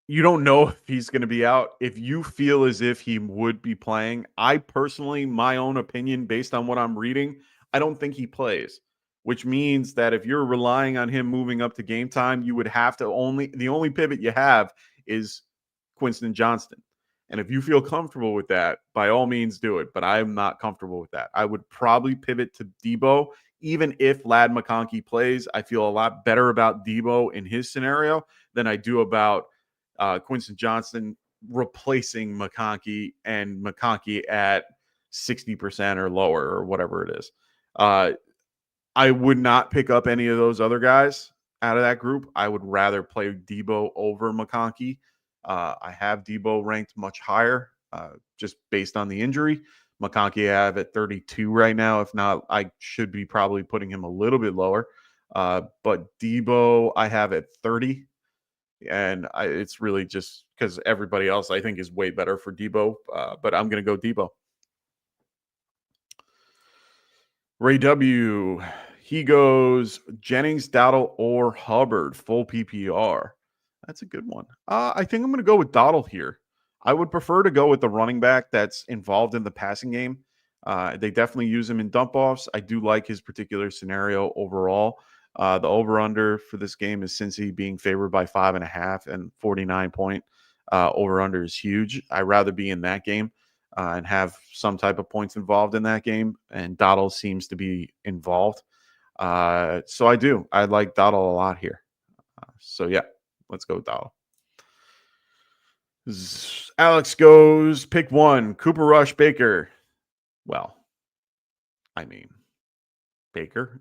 F: You don't know if he's going to be out. If you feel as if he would be playing, I personally, my own opinion, based on what I'm reading, I don't think he plays, which means that if you're relying on him moving up to game time, you would have to the only pivot you have is Quinton Johnston. And if you feel comfortable with that, by all means do it. But I'm not comfortable with that. I would probably pivot to Debo. Even if Ladd McConkey plays, I feel a lot better about Debo in his scenario than I do about Quinton Johnston replacing McConkey and McConkey at 60% or lower or whatever it is. I would not pick up any of those other guys out of that group. I would rather play Debo over McConkey. I have Debo ranked much higher just based on the injury. McConkey I have at 32 right now. If not, I should be probably putting him a little bit lower. But Debo I have at 30. And it's really just because everybody else I think is way better for Debo. But I'm going to go Debo. Ray W. He goes Jennings, Dowdle, or Hubbard, full PPR. That's a good one. I think I'm going to go with Dowdle here. I would prefer to go with the running back that's involved in the passing game. They definitely use him in dump-offs. I do like his particular scenario overall. The over-under for this game is Cincy being favored by 5.5, and 49-point over-under is huge. I'd rather be in that game and have some type of points involved in that game, and Dowdle seems to be involved. So I do. I like Dowdle a lot here. So, yeah, let's go with Dowdle. Alex goes, pick one, Cooper Rush, Baker. Well, I mean, Baker.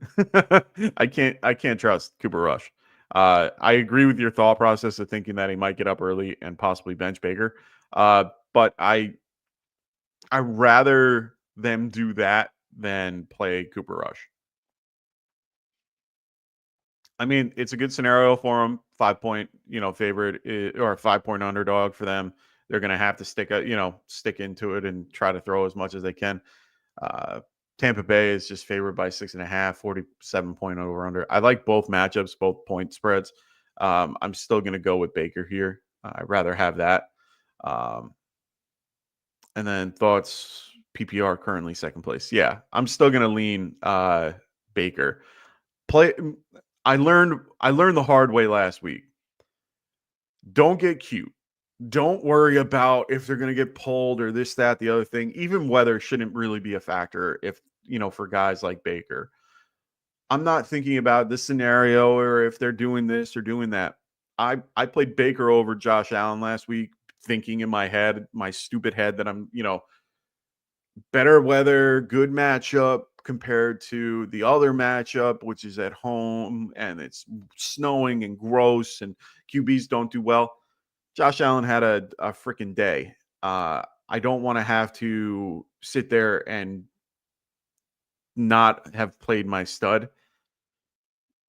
F: I can't trust Cooper Rush. I agree with your thought process of thinking that he might get up early and possibly bench Baker. But I rather them do that than play Cooper Rush. I mean, it's a good scenario for them. 5-point, favorite or a 5-point underdog for them. They're going to have to stick into it and try to throw as much as they can. Tampa Bay is just favored by 6.5, 47-point over under. I like both matchups, both point spreads. I'm still going to go with Baker here. I'd rather have that. And then thoughts, PPR currently second place. Yeah, I'm still going to lean Baker. I learned the hard way last week. Don't get cute. Don't worry about if they're going to get pulled or this, that, the other thing. Even weather shouldn't really be a factor if, for guys like Baker. I'm not thinking about this scenario or if they're doing this or doing that. I played Baker over Josh Allen last week, thinking in my head, my stupid head, that I'm, better weather, good matchup compared to the other matchup, which is at home and it's snowing and gross and QBs don't do well. Josh Allen had a freaking day. I don't want to have to sit there and not have played my stud.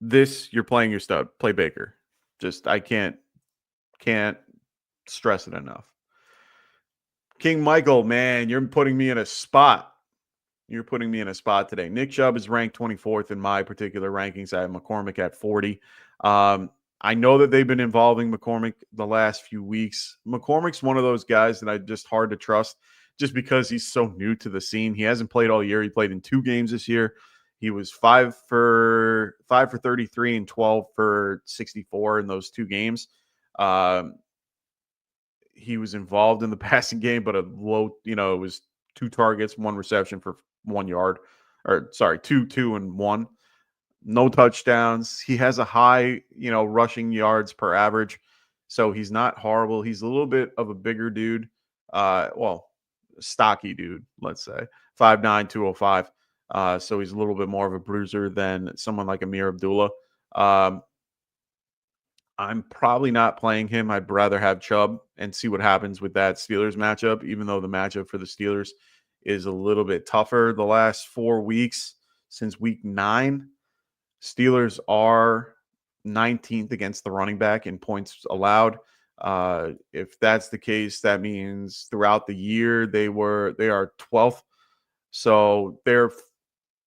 F: You're playing your stud. Play Baker. I can't stress it enough. King Michael, man, you're putting me in a spot. You're putting me in a spot today. Nick Chubb is ranked 24th in my particular rankings. I have McCormick at 40. I know that they've been involving McCormick the last few weeks. McCormick's one of those guys that I just hard to trust just because he's so new to the scene. He hasn't played all year. He played in 2 games this year. He was 5 for 33 and 12 for 64 in those 2 games. He was involved in the passing game, but a low, it was 2 targets, 1 reception for 1 yard, or sorry, 2 and 1. No touchdowns. He has a high, rushing yards per average. So he's not horrible. He's a little bit of a bigger dude. Stocky dude, let's say. 5'9", 205. So he's a little bit more of a bruiser than someone like Amir Abdullah. I'm probably not playing him. I'd rather have Chubb and see what happens with that Steelers matchup, even though the matchup for the Steelers is a little bit tougher the last 4 weeks since week 9. Steelers are 19th against the running back in points allowed. If that's the case, that means throughout the year they are 12th. So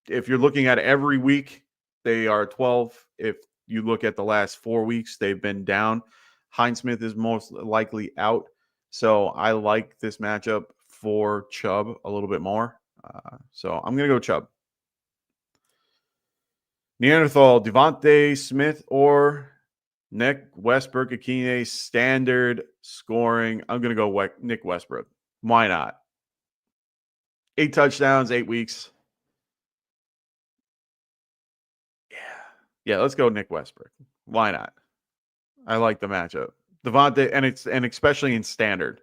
F: if you're looking at every week, they are 12. If you look at the last 4 weeks, they've been down. Hinesmith is most likely out. So I like this matchup for Chubb a little bit more. So I'm going to go Chubb. Neanderthal, Devontae Smith or Nick Westbrook-Akine, standard scoring. I'm going to go Nick Westbrook. Why not? 8 touchdowns, 8 weeks. Yeah, let's go Nick Westbrook. Why not? I like the matchup. Devontae, and especially in standard.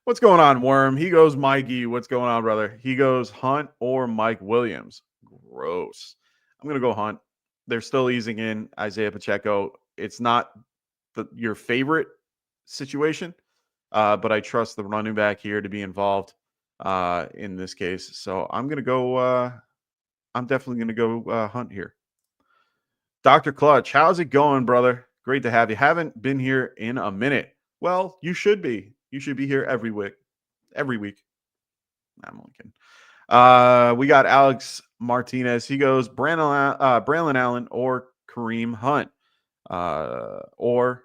F: What's going on, Worm? He goes Mikey. What's going on, brother? He goes Hunt or Mike Williams. Gross. I'm going to go Hunt. They're still easing in Isaiah Pacheco. It's not your favorite situation, but I trust the running back here to be involved in this case. So I'm going to go I'm definitely going to go Hunt here. Dr. Clutch, how's it going, brother? Great to have you. Haven't been here in a minute. Well, you should be. You should be here every week. Every week. I'm only kidding. We got Alex Martinez. He goes Braylon Allen or Kareem Hunt. Or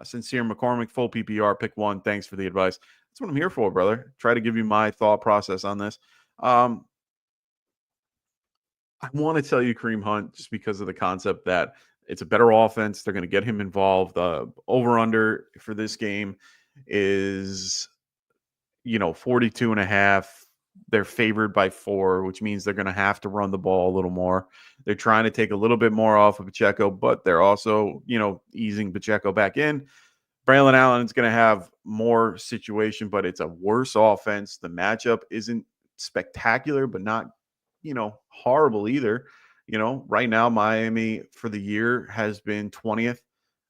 F: Sincere McCormick, full PPR, pick one. Thanks for the advice. That's what I'm here for, brother. Try to give you my thought process on this. I want to tell you Kareem Hunt just because of the concept that it's a better offense. They're going to get him involved. Over-under for this game is, 42.5. They're favored by 4, which means they're going to have to run the ball a little more. They're trying to take a little bit more off of Pacheco, but they're also, easing Pacheco back in. Braylon Allen is going to have more situation, but it's a worse offense. The matchup isn't spectacular, but not horrible either. Right now, Miami for the year has been 20th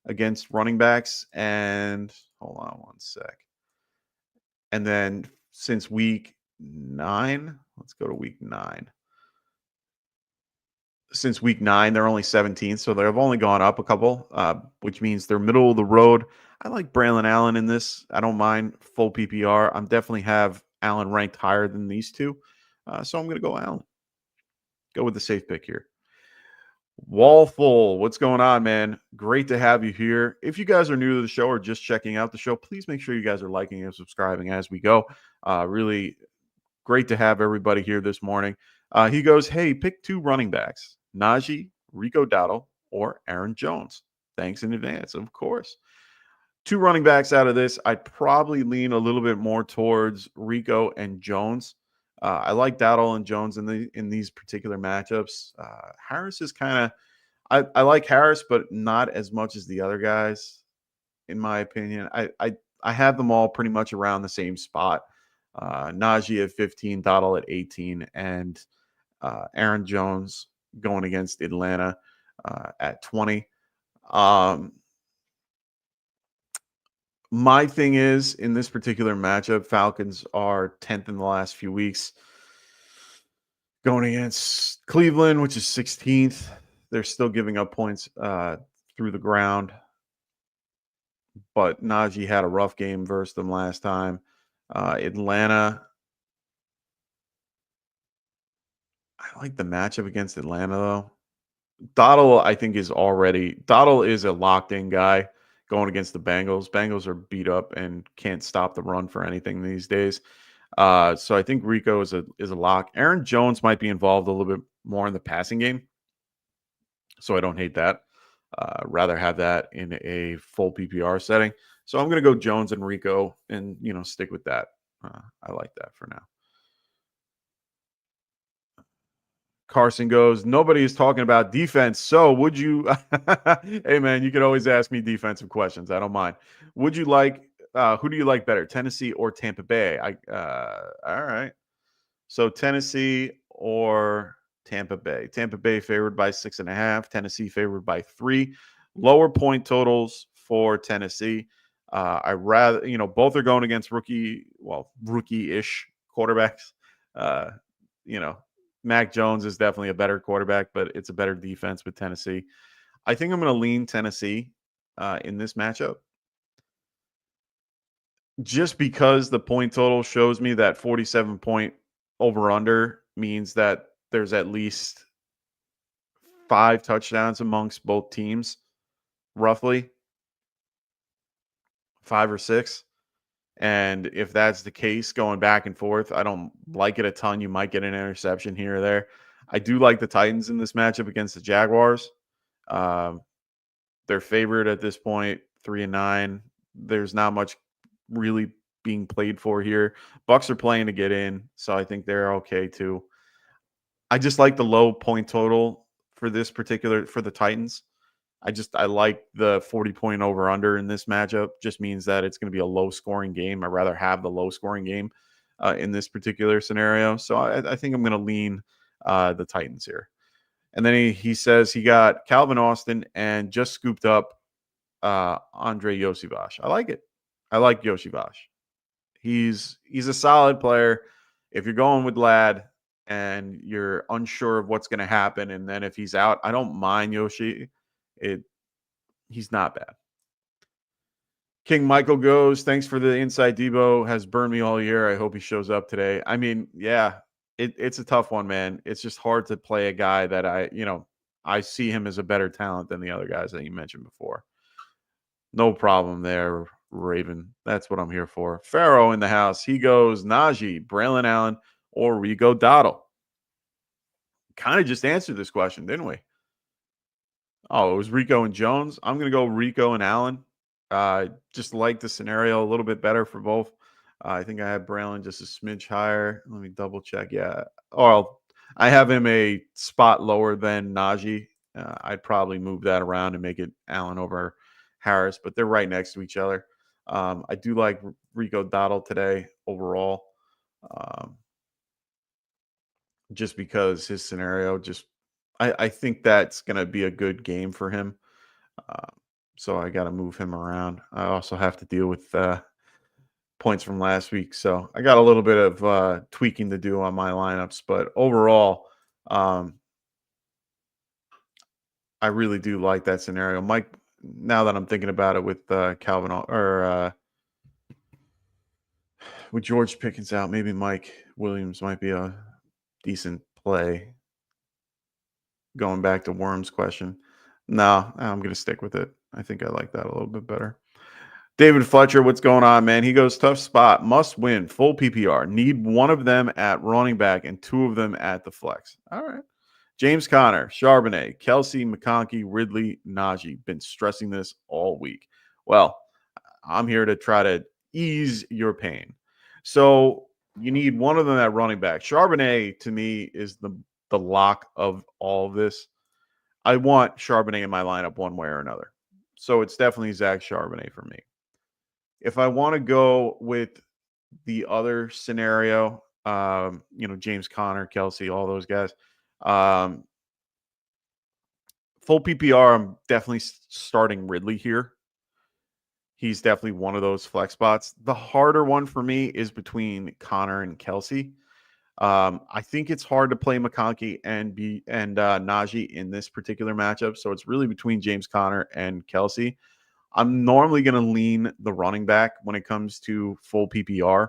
F: against running backs. And hold on one sec. And then since week 9, let's go to week 9. Since week 9, they're only 17th. So they've only gone up a couple, which means they're middle of the road. I like Braylon Allen in this. I don't mind full PPR. I'm definitely have Allen ranked higher than these two. So I'm going to go Allen. Go with the safe pick here. Wallful, what's going on, man? Great to have you here. If you guys are new to the show or just checking out the show, please make sure you guys are liking and subscribing as we go. Really great to have everybody here this morning. He goes, hey, pick 2 running backs, Najee, Rico Dowdle, or Aaron Jones. Thanks in advance, of course. 2 running backs out of this. I'd probably lean a little bit more towards Rico and Jones. I like Dowdle and Jones in these particular matchups. Harris is kind of I like Harris, but not as much as the other guys, in my opinion. I have them all pretty much around the same spot. Najee at 15, Dowdle at 18, and Aaron Jones going against Atlanta at 20. My thing is, in this particular matchup, Falcons are 10th in the last few weeks. Going against Cleveland, which is 16th. They're still giving up points through the ground. But Najee had a rough game versus them last time. Atlanta. I like the matchup against Atlanta, though. Dowdle, I think, Dowdle is a locked-in guy. Going against the Bengals. Bengals are beat up and can't stop the run for anything these days. So I think Rico is a lock. Aaron Jones might be involved a little bit more in the passing game, so I don't hate that. Rather have that in a full PPR setting. So I'm going to go Jones and Rico, and stick with that. I like that for now. Carson goes, nobody is talking about defense. So would you, hey man, you can always ask me defensive questions. I don't mind. Would you like, who do you like better, Tennessee or Tampa Bay? All right. So Tennessee or Tampa Bay. Tampa Bay favored by 6.5. Tennessee favored by 3. Lower point totals for Tennessee. I rather, both are going against rookie-ish quarterbacks. Mac Jones is definitely a better quarterback, but it's a better defense with Tennessee. I think I'm going to lean Tennessee in this matchup, just because the point total shows me that 47 point over under means that there's at least 5 touchdowns amongst both teams, roughly 5 or 6. And if that's the case, going back and forth, I don't like it a ton. You might get an interception here or there. I do like the Titans in this matchup against the Jaguars. They're favored at this point, 3-9. There's not much really being played for here. Bucks are playing to get in, so I think they're okay too. I just like the low point total for the Titans. I like the 40 point over under in this matchup. Just means that it's going to be a low scoring game. I'd rather have the low scoring game in this particular scenario. So I think I'm going to lean the Titans here. And then he says he got Calvin Austin and just scooped up Andre Yoshivash. I like it. I like Yoshivash. He's a solid player. If you're going with Lad and you're unsure of what's going to happen, and then if he's out, I don't mind Yoshi. He's not bad. King Michael goes, thanks for the insight. Debo has burned me all year. I hope he shows up today. I mean, yeah, it's a tough one, man. It's just hard to play a guy that I see him as a better talent than the other guys that you mentioned before. No problem there, Raven. That's what I'm here for. Pharaoh in the house. He goes, Najee, Braylon Allen, or Rico Dottle. Kind of just answered this question, didn't we? Oh, it was Rico and Jones. I'm going to go Rico and Allen. Just like the scenario a little bit better for both. I think I have Braylon just a smidge higher. Let me double check. Yeah. Oh, I have him a spot lower than Najee. I'd probably move that around and make it Allen over Harris, but they're right next to each other. I do like Rico Dottle today overall. Just because his scenario I think that's going to be a good game for him. So I got to move him around. I also have to deal with points from last week. So I got a little bit of tweaking to do on my lineups. But overall, I really do like that scenario. Mike, now that I'm thinking about it with Calvin or with George Pickens out, maybe Mike Williams might be a decent play. Going back to Worm's question. No, I'm going to stick with it. I think I like that a little bit better. David Fletcher, what's going on, man? He goes, tough spot, must win, full PPR. Need one of them at running back and 2 of them at the flex. All right. James Conner, Charbonnet, Kelsey, McConkey, Ridley, Najee. Been stressing this all week. Well, I'm here to try to ease your pain. So you need one of them at running back. Charbonnet, to me, is the lock of all of this. I want Charbonnet in my lineup one way or another. So it's definitely Zach Charbonnet for me. If I want to go with the other scenario, James Conner, Kelsey, all those guys, full PPR, I'm definitely starting Ridley here. He's definitely one of those flex spots. The harder one for me is between Conner and Kelsey. I think it's hard to play McConkey and Najee in this particular matchup. So it's really between James Conner and Kelsey. I'm normally going to lean the running back when it comes to full PPR,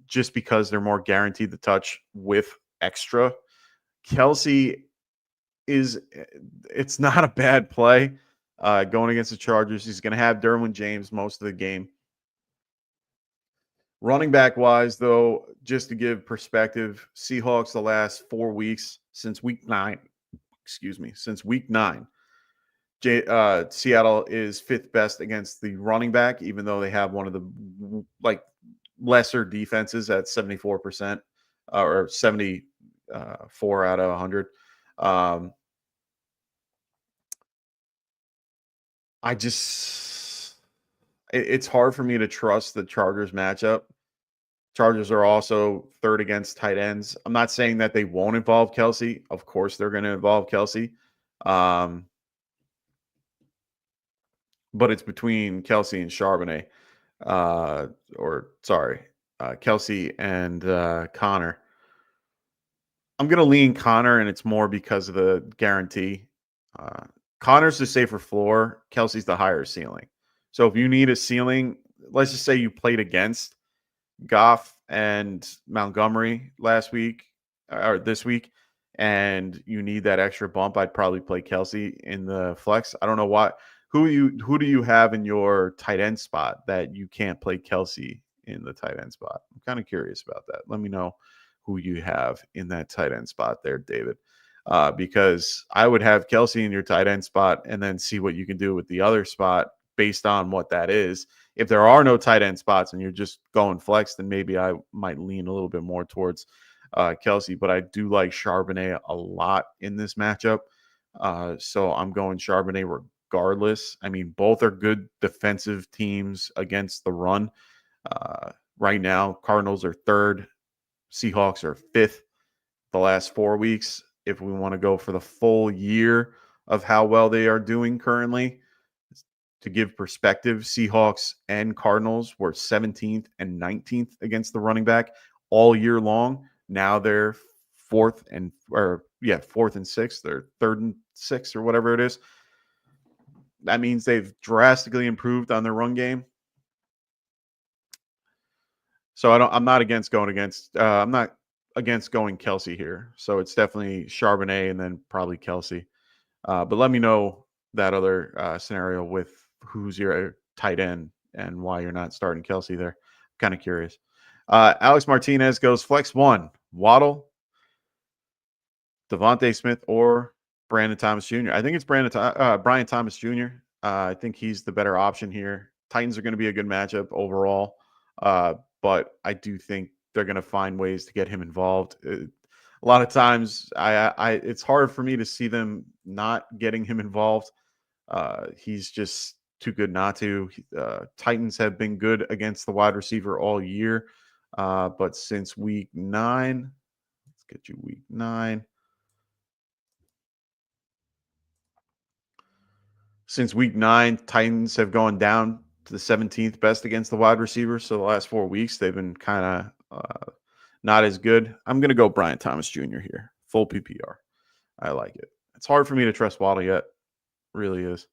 F: just because they're more guaranteed to touch with extra. Kelsey it's not a bad play going against the Chargers. He's going to have Derwin James most of the game. Running back wise, though, just to give perspective, Seahawks the last 4 weeks since week 9, Seattle is 5th best against the running back, even though they have one of the lesser defenses at 74% or 74 out of 100. It's hard for me to trust the Chargers matchup. Chargers are also 3rd against tight ends. I'm not saying that they won't involve Kelsey. Of course, they're going to involve Kelsey. But it's between Kelsey and Charbonnet. Kelsey and Connor. I'm going to lean Connor, and it's more because of the guarantee. Connor's the safer floor. Kelsey's the higher ceiling. So if you need a ceiling, let's just say you played against Goff and Montgomery last week or this week, and you need that extra bump, I'd probably play Kelsey in the flex. I don't know why. Who do you have in your tight end spot that you can't play Kelsey in the tight end spot? I'm kind of curious about that. Let me know who you have in that tight end spot there, David. Because I would have Kelsey in your tight end spot and then see what you can do with the other spot based on what that is. If there are no tight end spots and you're just going flex, then maybe I might lean a little bit more towards Kelsey. But I do like Charbonnet a lot in this matchup. So I'm going Charbonnet regardless. I mean, both are good defensive teams against the run. Right now, Cardinals are 3rd. Seahawks are 5th the last 4 weeks. If we want to go for the full year of how well they are doing currently, to give perspective, Seahawks and Cardinals were 17th and 19th against the running back all year long. Now they're 4th and 6th, or 3rd and 6th, or whatever it is. That means they've drastically improved on their run game. So I'm not against going Kelsey here. So it's definitely Charbonnet and then probably Kelsey. But let me know that other scenario with who's your tight end and why you're not starting Kelsey there. I'm kind of curious. Alex Martinez goes flex 1, Waddle, Devontae Smith, or Brandon Thomas Jr. I think it's Brian Thomas Jr. I think he's the better option here. Titans are going to be a good matchup overall. But I do think they're going to find ways to get him involved. A lot of times, it's hard for me to see them not getting him involved. He's just too good not to. Titans have been good against the wide receiver all year. But since week 9, let's get you week 9. Since week 9, Titans have gone down to the 17th best against the wide receiver. So the last 4 weeks, they've been kind of not as good. I'm going to go Brian Thomas Jr. here. Full PPR. I like it. It's hard for me to trust Waddle yet. Really is.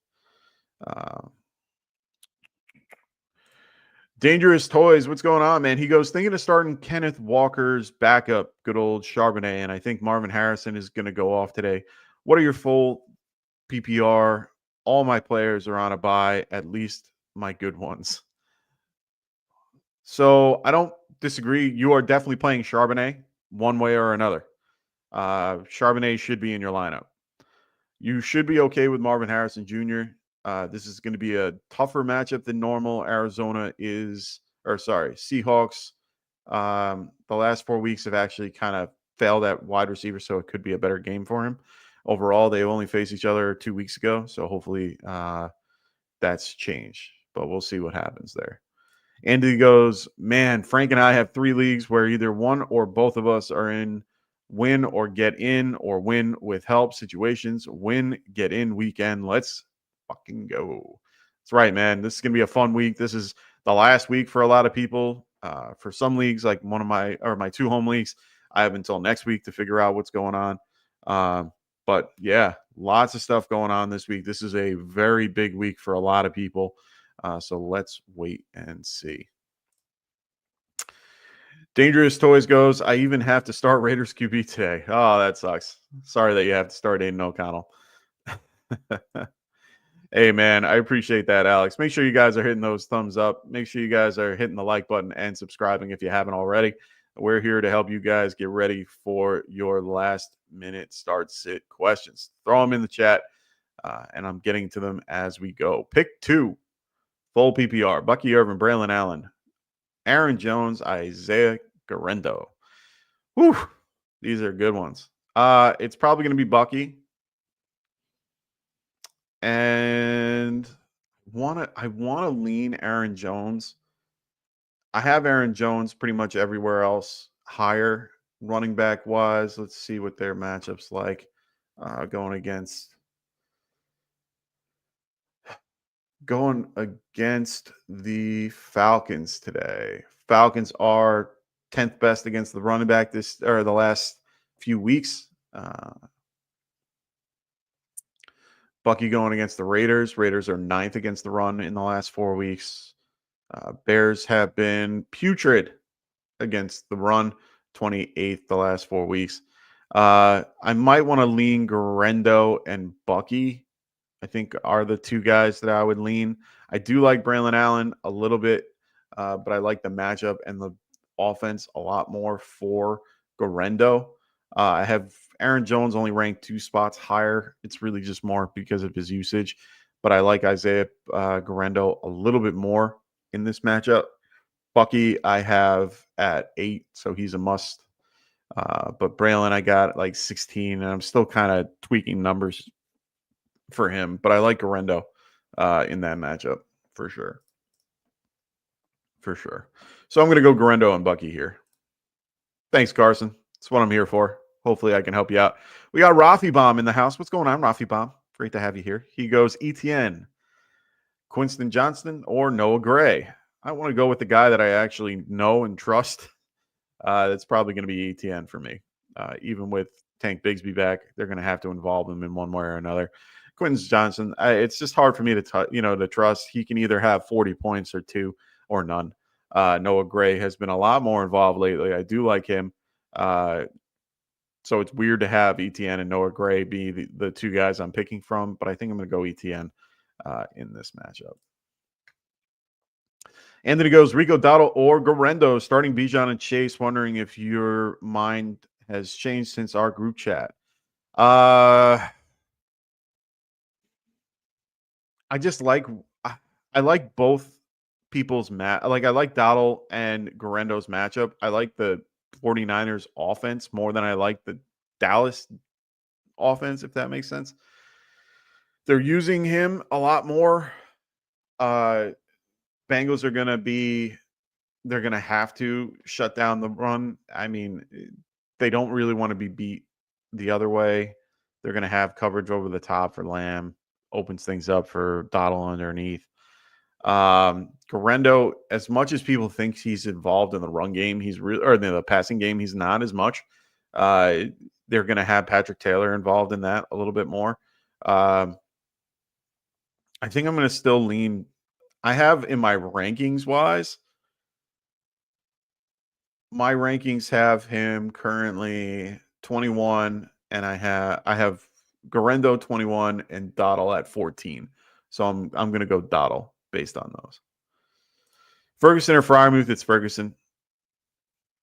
F: Dangerous Toys. What's going on, man? He goes, thinking of starting Kenneth Walker's backup, good old Charbonnet, and I think Marvin Harrison is going to go off today. What are your full PPR? All my players are on a bye, at least my good ones. So I don't disagree. You are definitely playing Charbonnet one way or another. Charbonnet should be in your lineup. You should be okay with Marvin Harrison Jr. This is going to be a tougher matchup than normal. Seahawks. The last 4 weeks have actually kind of failed at wide receiver, so it could be a better game for him. Overall, they only faced each other 2 weeks ago, so hopefully that's changed. But we'll see what happens there. Andy goes, man, Frank and I have 3 leagues where either one or both of us are in win or get in or win with help situations. Win, get in weekend. Let's fucking go. That's right, man. This is going to be a fun week. This is the last week for a lot of people. For some leagues, like my 2 home leagues, I have until next week to figure out what's going on. But yeah, lots of stuff going on this week. This is a very big week for a lot of people. So let's wait and see. Dangerous Toys goes, I even have to start Raiders QB today. Oh, that sucks. Sorry that you have to start Aiden O'Connell. Hey, man, I appreciate that, Alex. Make sure you guys are hitting those thumbs up. Make sure you guys are hitting the like button and subscribing if you haven't already. We're here to help you guys get ready for your last-minute start-sit questions. Throw them in the chat, and I'm getting to them as we go. Pick 2, full PPR, Bucky Irvin, Braylon Allen, Aaron Jones, Isaiah Garendo. Whew, these are good ones. It's probably going to be Bucky. And I want to lean Aaron Jones. I have Aaron Jones pretty much everywhere else higher running back wise. Let's see what their matchups like going against the Falcons today. Falcons are 10th best against the running back the last few weeks. Bucky going against the Raiders. Raiders are 9th against the run in the last 4 weeks. Bears have been putrid against the run, 28th the last 4 weeks. I might want to lean Garendo and Bucky, I think, are the two guys that I would lean. I do like Braylon Allen a little bit, but I like the matchup and the offense a lot more for Garendo. I have Aaron Jones only ranked 2 spots higher. It's really just more because of his usage, but I like Isaiah Garendo a little bit more in this matchup. Bucky I have at 8, so he's a must. But Braylon I got at like 16, and I'm still kind of tweaking numbers for him, but I like Garendo in that matchup for sure. For sure. So I'm going to go Garendo and Bucky here. Thanks, Carson. That's what I'm here for. Hopefully I can help you out. We got Rafi Bomb in the house. What's going on, Rafi Bomb? Great to have you here. He goes ETN, Quinston Johnston, or Noah Gray. I want to go with the guy that I actually know and trust. That's probably going to be ETN for me. Even with Tank Bigsby back, they're going to have to involve him in one way or another. Quentin Johnson, it's just hard for me to trust. He can either have 40 points or 2 or none. Noah Gray has been a lot more involved lately. I do like him. So it's weird to have ETN and Noah Gray be the two guys I'm picking from, but I think I'm going to go ETN in this matchup. And then it goes Rico Dowdle or Garendo, starting Bijan and Chase. Wondering if your mind has changed since our group chat. I just like I like both people's I like Dowdle and Garendo's matchup. I like the 49ers offense more than I like the Dallas offense, if that makes sense. They're using him a lot more. Bengals are they're going to have to shut down the run. I mean, they don't really want to be beat the other way. They're going to have coverage over the top for Lamb, opens things up for Dowdle underneath. Garendo, as much as people think he's involved in the run game, or the passing game, he's not as much. They're going to have Patrick Taylor involved in that a little bit more. I think I'm going to still lean. I have in my rankings wise, my rankings have him currently 21, and I have Garendo 21 and Dowdle at 14. So I'm going to go Dowdle based on those. Ferguson or Freiermuth? It's Ferguson,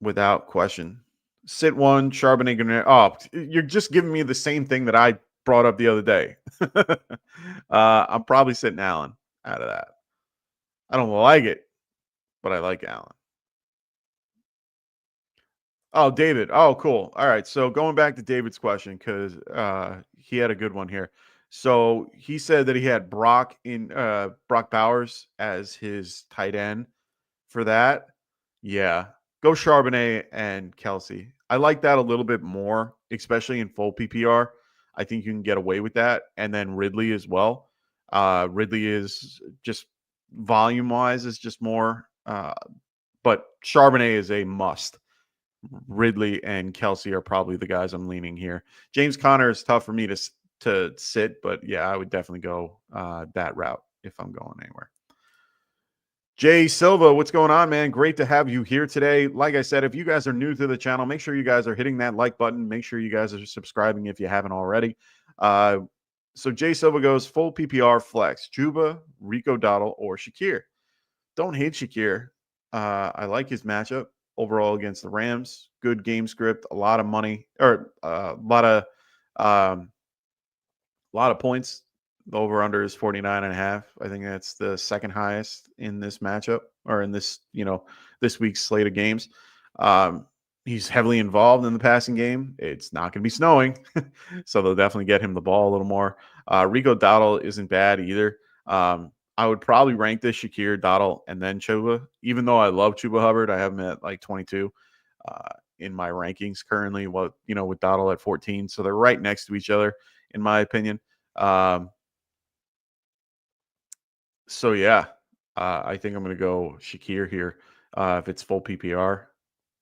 F: without question. Sit one, Charbonnet, Garnett. Oh, you're just giving me the same thing that I brought up the other day. I'm probably sitting Allen out of that. I don't like it, but I like Allen. Oh, David. Oh, cool. All right. So going back to David's question, because he had a good one here. So he said that he had Brock Bowers as his tight end for that. Yeah. Go Charbonnet and Kelsey. I like that a little bit more, especially in full PPR. I think you can get away with that. And then Ridley as well. Ridley is just volume-wise is just more. But Charbonnet is a must. Ridley and Kelsey are probably the guys I'm leaning here. James Conner is tough for me to sit, but yeah, I would definitely go that route if I'm going anywhere. Jay Silva, what's going on, man? Great to have you here today. Like I said, if you guys are new to the channel, make sure you guys are hitting that like button. Make sure you guys are subscribing if you haven't already. So Jay Silva goes full PPR flex, Juba, Rico Dottle, or Shakir. Don't hate Shakir. I like his matchup overall against the Rams. Good game script, a lot of money, or a lot of points. The over under is 49.5. I think that's the second highest in this matchup, or in this, this week's slate of games. He's heavily involved in the passing game. It's not going to be snowing, so they'll definitely get him the ball a little more. Rico Dottle isn't bad either. I would probably rank this Shakir, Dottle, and then Chuba. Even though I love Chuba Hubbard, I have him at like 22 in my rankings currently. With Dottle at 14, so they're right next to each other in my opinion. So yeah, I think I'm going to go Shakir here. If it's full PPR,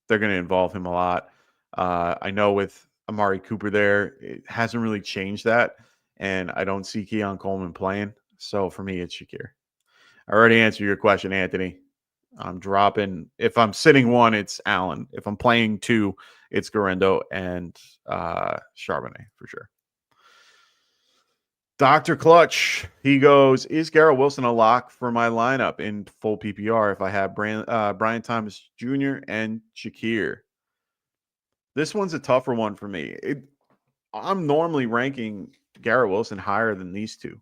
F: they're going to involve him a lot. I know with Amari Cooper there, it hasn't really changed that, and I don't see Keon Coleman playing. So for me, it's Shakir. I already answered your question, Anthony. I'm dropping. If I'm sitting 1, it's Allen. If I'm playing 2, it's Garendo and Charbonnet for sure. Dr. Clutch, he goes, is Garrett Wilson a lock for my lineup in full PPR if I have Brian Thomas Jr. and Shakir? This one's a tougher one for me. I'm normally ranking Garrett Wilson higher than these two,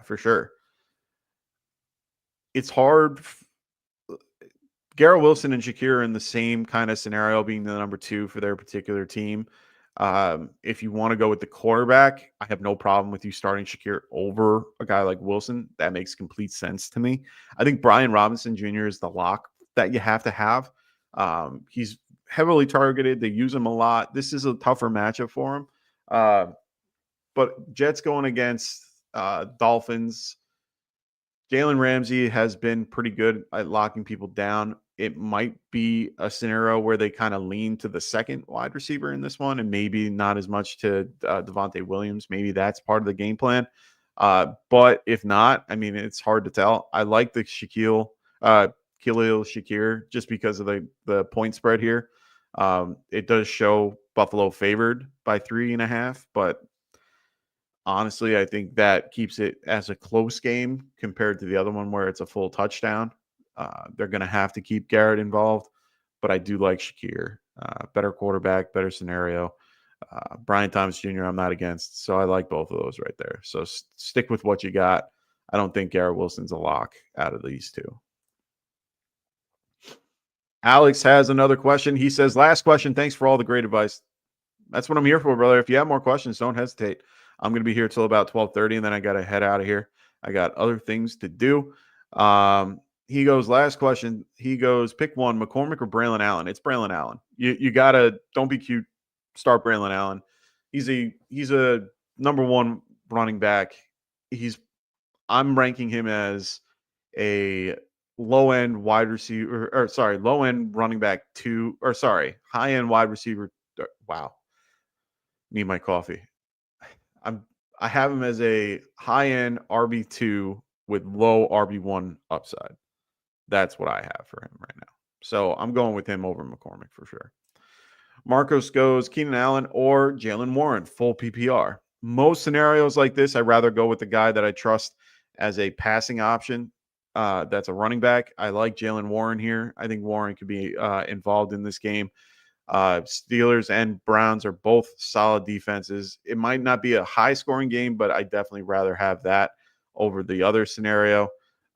F: for sure. It's hard. Garrett Wilson and Shakir are in the same kind of scenario, being the number 2 for their particular team. If you want to go with the quarterback, I have no problem with you starting Shakir over a guy like Wilson. That makes complete sense to me. I think Brian Robinson Jr. is the lock that you have to have. He's heavily targeted. They use him a lot. This is a tougher matchup for him. But Jets going against Dolphins. Jalen Ramsey has been pretty good at locking people down. It might be a scenario where they kind of lean to the second wide receiver in this one and maybe not as much to Devontae Williams. Maybe that's part of the game plan. But if not, I mean, it's hard to tell. I like the Khalil Shakir just because of the point spread here. It does show Buffalo favored by 3.5, but honestly, I think that keeps it as a close game compared to the other one where it's a full touchdown. They're going to have to keep Garrett involved, but I do like Shakir. Better quarterback, better scenario. Brian Thomas Jr., I'm not against, so I like both of those right there. So stick with what you got. I don't think Garrett Wilson's a lock out of these two. Alex has another question. He says, last question, thanks for all the great advice. That's what I'm here for, brother. If you have more questions, don't hesitate. I'm going to be here till about 12:30, and then I got to head out of here. I got other things to do. He goes, last question. He goes, pick one, McCormick or Braylon Allen. It's Braylon Allen. You got to, don't be cute, start Braylon Allen. He's a number 1 running back. I'm ranking him as a low-end wide receiver, low-end running back 2, high-end wide receiver. Wow. Need my coffee. I have him as a high-end RB2 with low RB1 upside. That's what I have for him right now. So I'm going with him over McCormick for sure. Marcos goes Keenan Allen or Jalen Warren, full PPR. Most scenarios like this, I'd rather go with the guy that I trust as a passing option. That's a running back. I like Jalen Warren here. I think Warren could be involved in this game. Steelers and Browns are both solid defenses. It might not be a high-scoring game, but I definitely rather have that over the other scenario.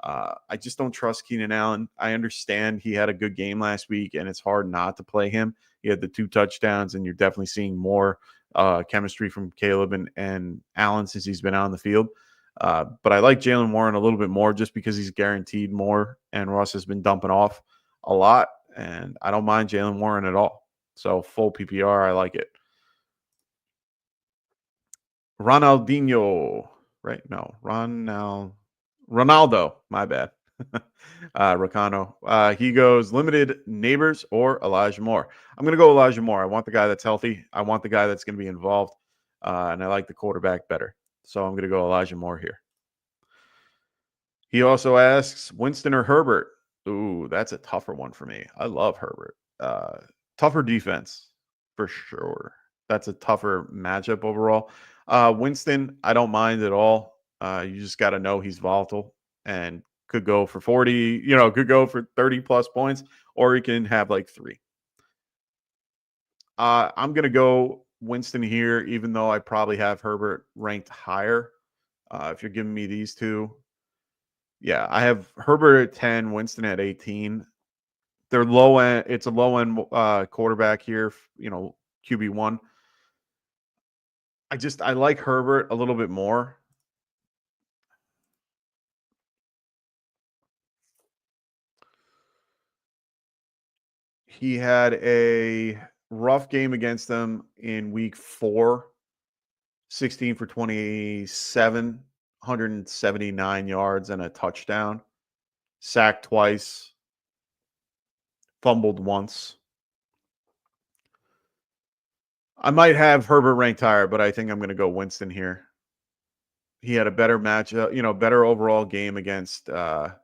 F: I just don't trust Keenan Allen. I understand he had a good game last week, and it's hard not to play him. He had the 2 touchdowns, and you're definitely seeing more chemistry from Caleb and Allen since he's been out on the field. But I like Jalen Warren a little bit more just because he's guaranteed more, and Russ has been dumping off a lot, and I don't mind Jalen Warren at all. So full PPR, I like it. Ronaldinho, right? No, Ronaldo, my bad. Ricano. He goes limited neighbors or Elijah Moore. I'm going to go Elijah Moore. I want the guy that's healthy. I want the guy that's going to be involved. And I like the quarterback better. So I'm going to go Elijah Moore here. He also asks Winston or Herbert. Ooh, that's a tougher one for me. I love Herbert. Tougher defense for sure. that's a tougher matchup overall. Winston, I don't mind at all. You just got to know he's volatile and could go for 40, could go for 30 plus points, or he can have like 3. I'm going to go Winston here, even though I probably have Herbert ranked higher. If you're giving me these two, yeah, I have Herbert at 10, Winston at 18. They're low end. It's a low end quarterback here, QB1. I like Herbert a little bit more. He had a rough game against them in week 4, 16 for 27, 179 yards and a touchdown, sacked twice, fumbled once. I might have Herbert ranked higher, but I think I'm going to go Winston here. He had a better matchup, better overall game against the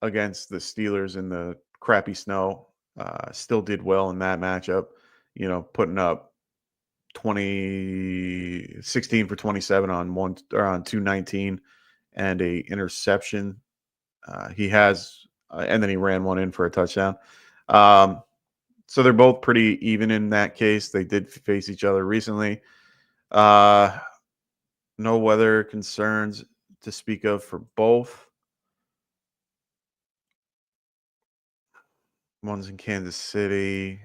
F: Steelers in the crappy snow. Still did well in that matchup, putting up 16 for 27 on 219 and a interception. He has, and then he ran one in for a touchdown. So they're both pretty even in that case. They did face each other recently. No weather concerns to speak of for both. One's in Kansas City.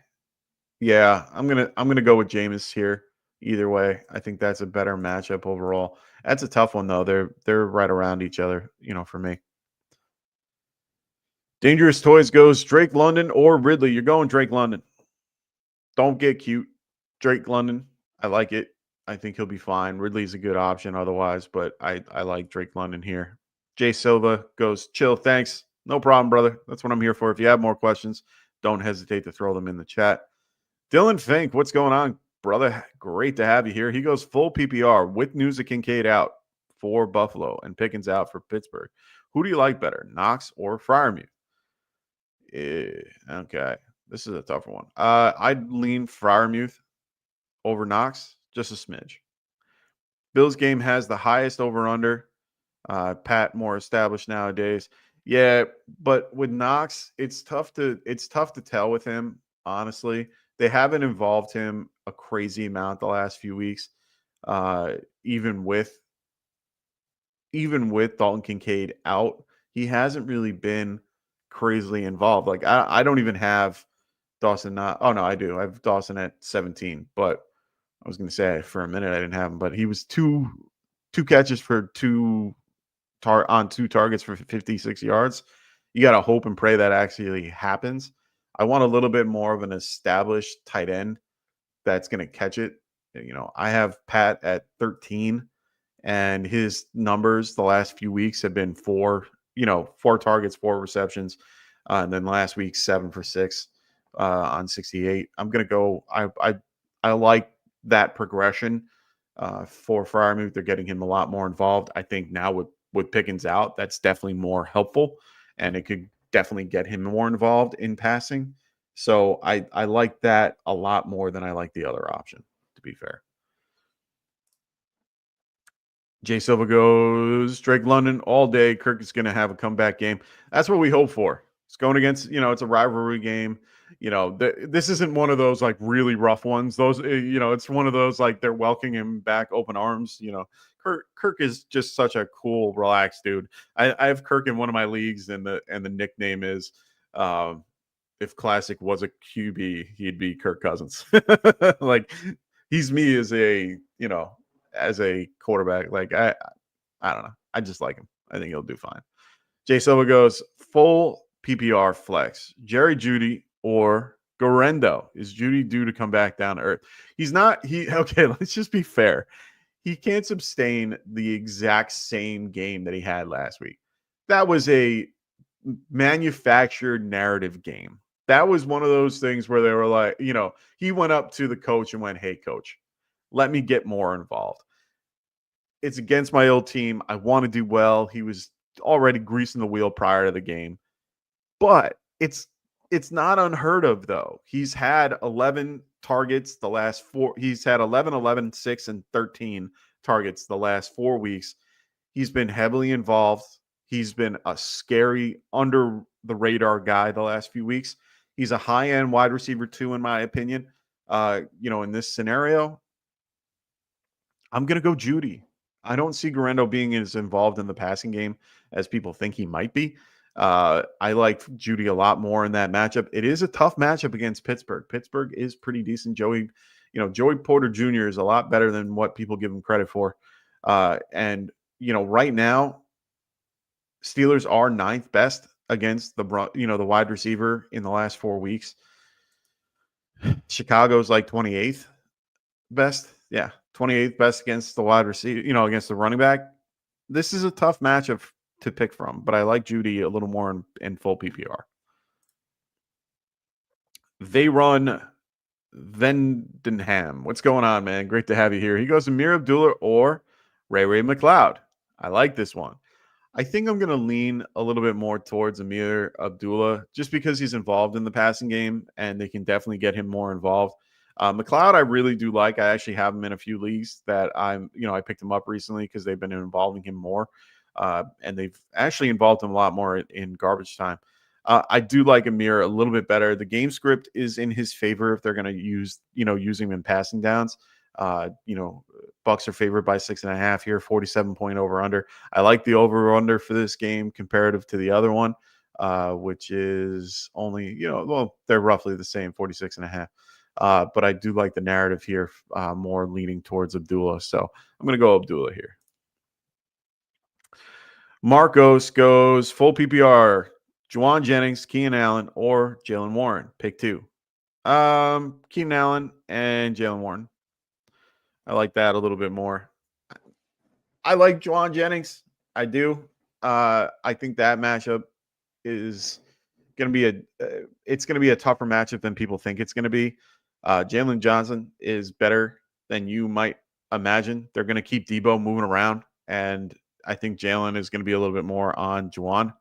F: Yeah, I'm gonna go with Jameis here. Either way, I think that's a better matchup overall. That's a tough one though. They're right around each other, for me. Dangerous Toys goes Drake London or Ridley. You're going Drake London. Don't get cute. Drake London. I like it. I think he'll be fine. Ridley's a good option otherwise, but I like Drake London here. Jay Silva goes chill. Thanks. No problem, brother. That's what I'm here for. If you have more questions, don't hesitate to throw them in the chat. Dylan Fink, what's going on, brother? Great to have you here. He goes full PPR with news of Kincaid out for Buffalo and Pickens out for Pittsburgh. Who do you like better, Knox or Freiermuth? Okay, this is a tougher one. I'd lean Freiermuth over Knox, just a smidge. Bills game has the highest over/under. Pat more established nowadays. Yeah, but with Knox, it's tough to tell with him, honestly. They haven't involved him a crazy amount the last few weeks. Even with Dalton Kincaid out, he hasn't really been crazily involved. Like I don't even have Dawson. I do. I have Dawson at 17, but I was going to say for a minute I didn't have him, but he was two catches for two targets for 56 yards. You got to hope and pray that actually happens. I want a little bit more of an established tight end that's going to catch it. I have Pat at 13, and his numbers the last few weeks have been 4 targets, 4 receptions, and then last week 7 for 6 on 68. I'm going to go. I like that progression for Freiermuth. They're getting him a lot more involved. I think now with Pickens out, that's definitely more helpful, and it could definitely get him more involved in passing. So I like that a lot more than I like the other option, to be fair. Jay Silva goes Drake London all day. Kirk is going to have a comeback game. That's what we hope for. It's going against, it's a rivalry game. This isn't one of those like really rough ones. Those, it's one of those like they're welcoming him back open arms. Kirk is just such a cool, relaxed dude. I have Kirk in one of my leagues, and the nickname is, if Classic was a QB, he'd be Kirk Cousins. Like he's me as a quarterback. Like I don't know. I just like him. I think he'll do fine. Jay Silva goes full PPR flex. Jerry Jeudy or Gorendo. Is Jeudy due to come back down to earth? He's not. Okay, let's just be fair. He can't sustain the exact same game that he had last week. That was a manufactured narrative game. That was one of those things where they were like, he went up to the coach and went, "Hey, coach, let me get more involved. It's against my old team. I want to do well." He was already greasing the wheel prior to the game. But it's not unheard of, though. He's had 11 targets the last 4. He's had 11, 11, 6, and 13 targets the last 4 weeks. He's been heavily involved. He's been a scary, under the radar guy the last few weeks. He's a high end wide receiver 2, in my opinion. In this scenario, I'm going to go Judy. I don't see Garendo being as involved in the passing game as people think he might be. I like Judy a lot more in that matchup. It is a tough matchup against Pittsburgh. Pittsburgh is pretty decent. Joey Porter Jr. is a lot better than what people give him credit for. And right now, Steelers are 9th best against the wide receiver in the last 4 weeks. Chicago's like 28th best. Yeah, 28th best against the wide receiver, against the running back. This is a tough matchup to pick from, but I like Judy a little more in full PPR. They run Vendenham. What's going on, man? Great to have you here. He goes Amir Abdullah or Ray McLeod. I like this one. I think I'm going to lean a little bit more towards Amir Abdullah just because he's involved in the passing game and they can definitely get him more involved. McLeod, I really do like. I actually have him in a few leagues that I picked him up recently because they've been involving him more. And they've actually involved him a lot more in garbage time. I do like Amir a little bit better. The game script is in his favor if they're going to use him in passing downs. Bucks are favored by 6.5 here, 47-point over/under. I like the over/under for this game comparative to the other one, which is only they're roughly the same, 46.5. But I do like the narrative here, more leaning towards Abdullah. So I'm going to go Abdullah here. Marcos goes full PPR. Juwan Jennings, Keenan Allen, or Jalen Warren. Pick 2. Keenan Allen and Jalen Warren. I like that a little bit more. I like Juwan Jennings. I do. I think that matchup is going to be it's going to be a tougher matchup than people think it's going to be. Jalen Johnson is better than you might imagine. They're going to keep Debo moving around, and I think Jalen is going to be a little bit more on Juwan.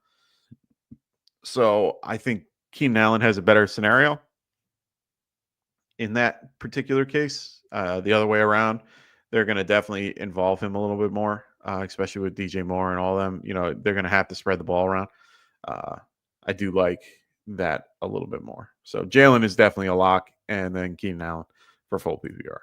F: So I think Keenan Allen has a better scenario in that particular case. The other way around, they're going to definitely involve him a little bit more, especially with DJ Moore and all of them. They're going to have to spread the ball around. I do like that a little bit more. So Jalen is definitely a lock, and then Keenan Allen for full PPR.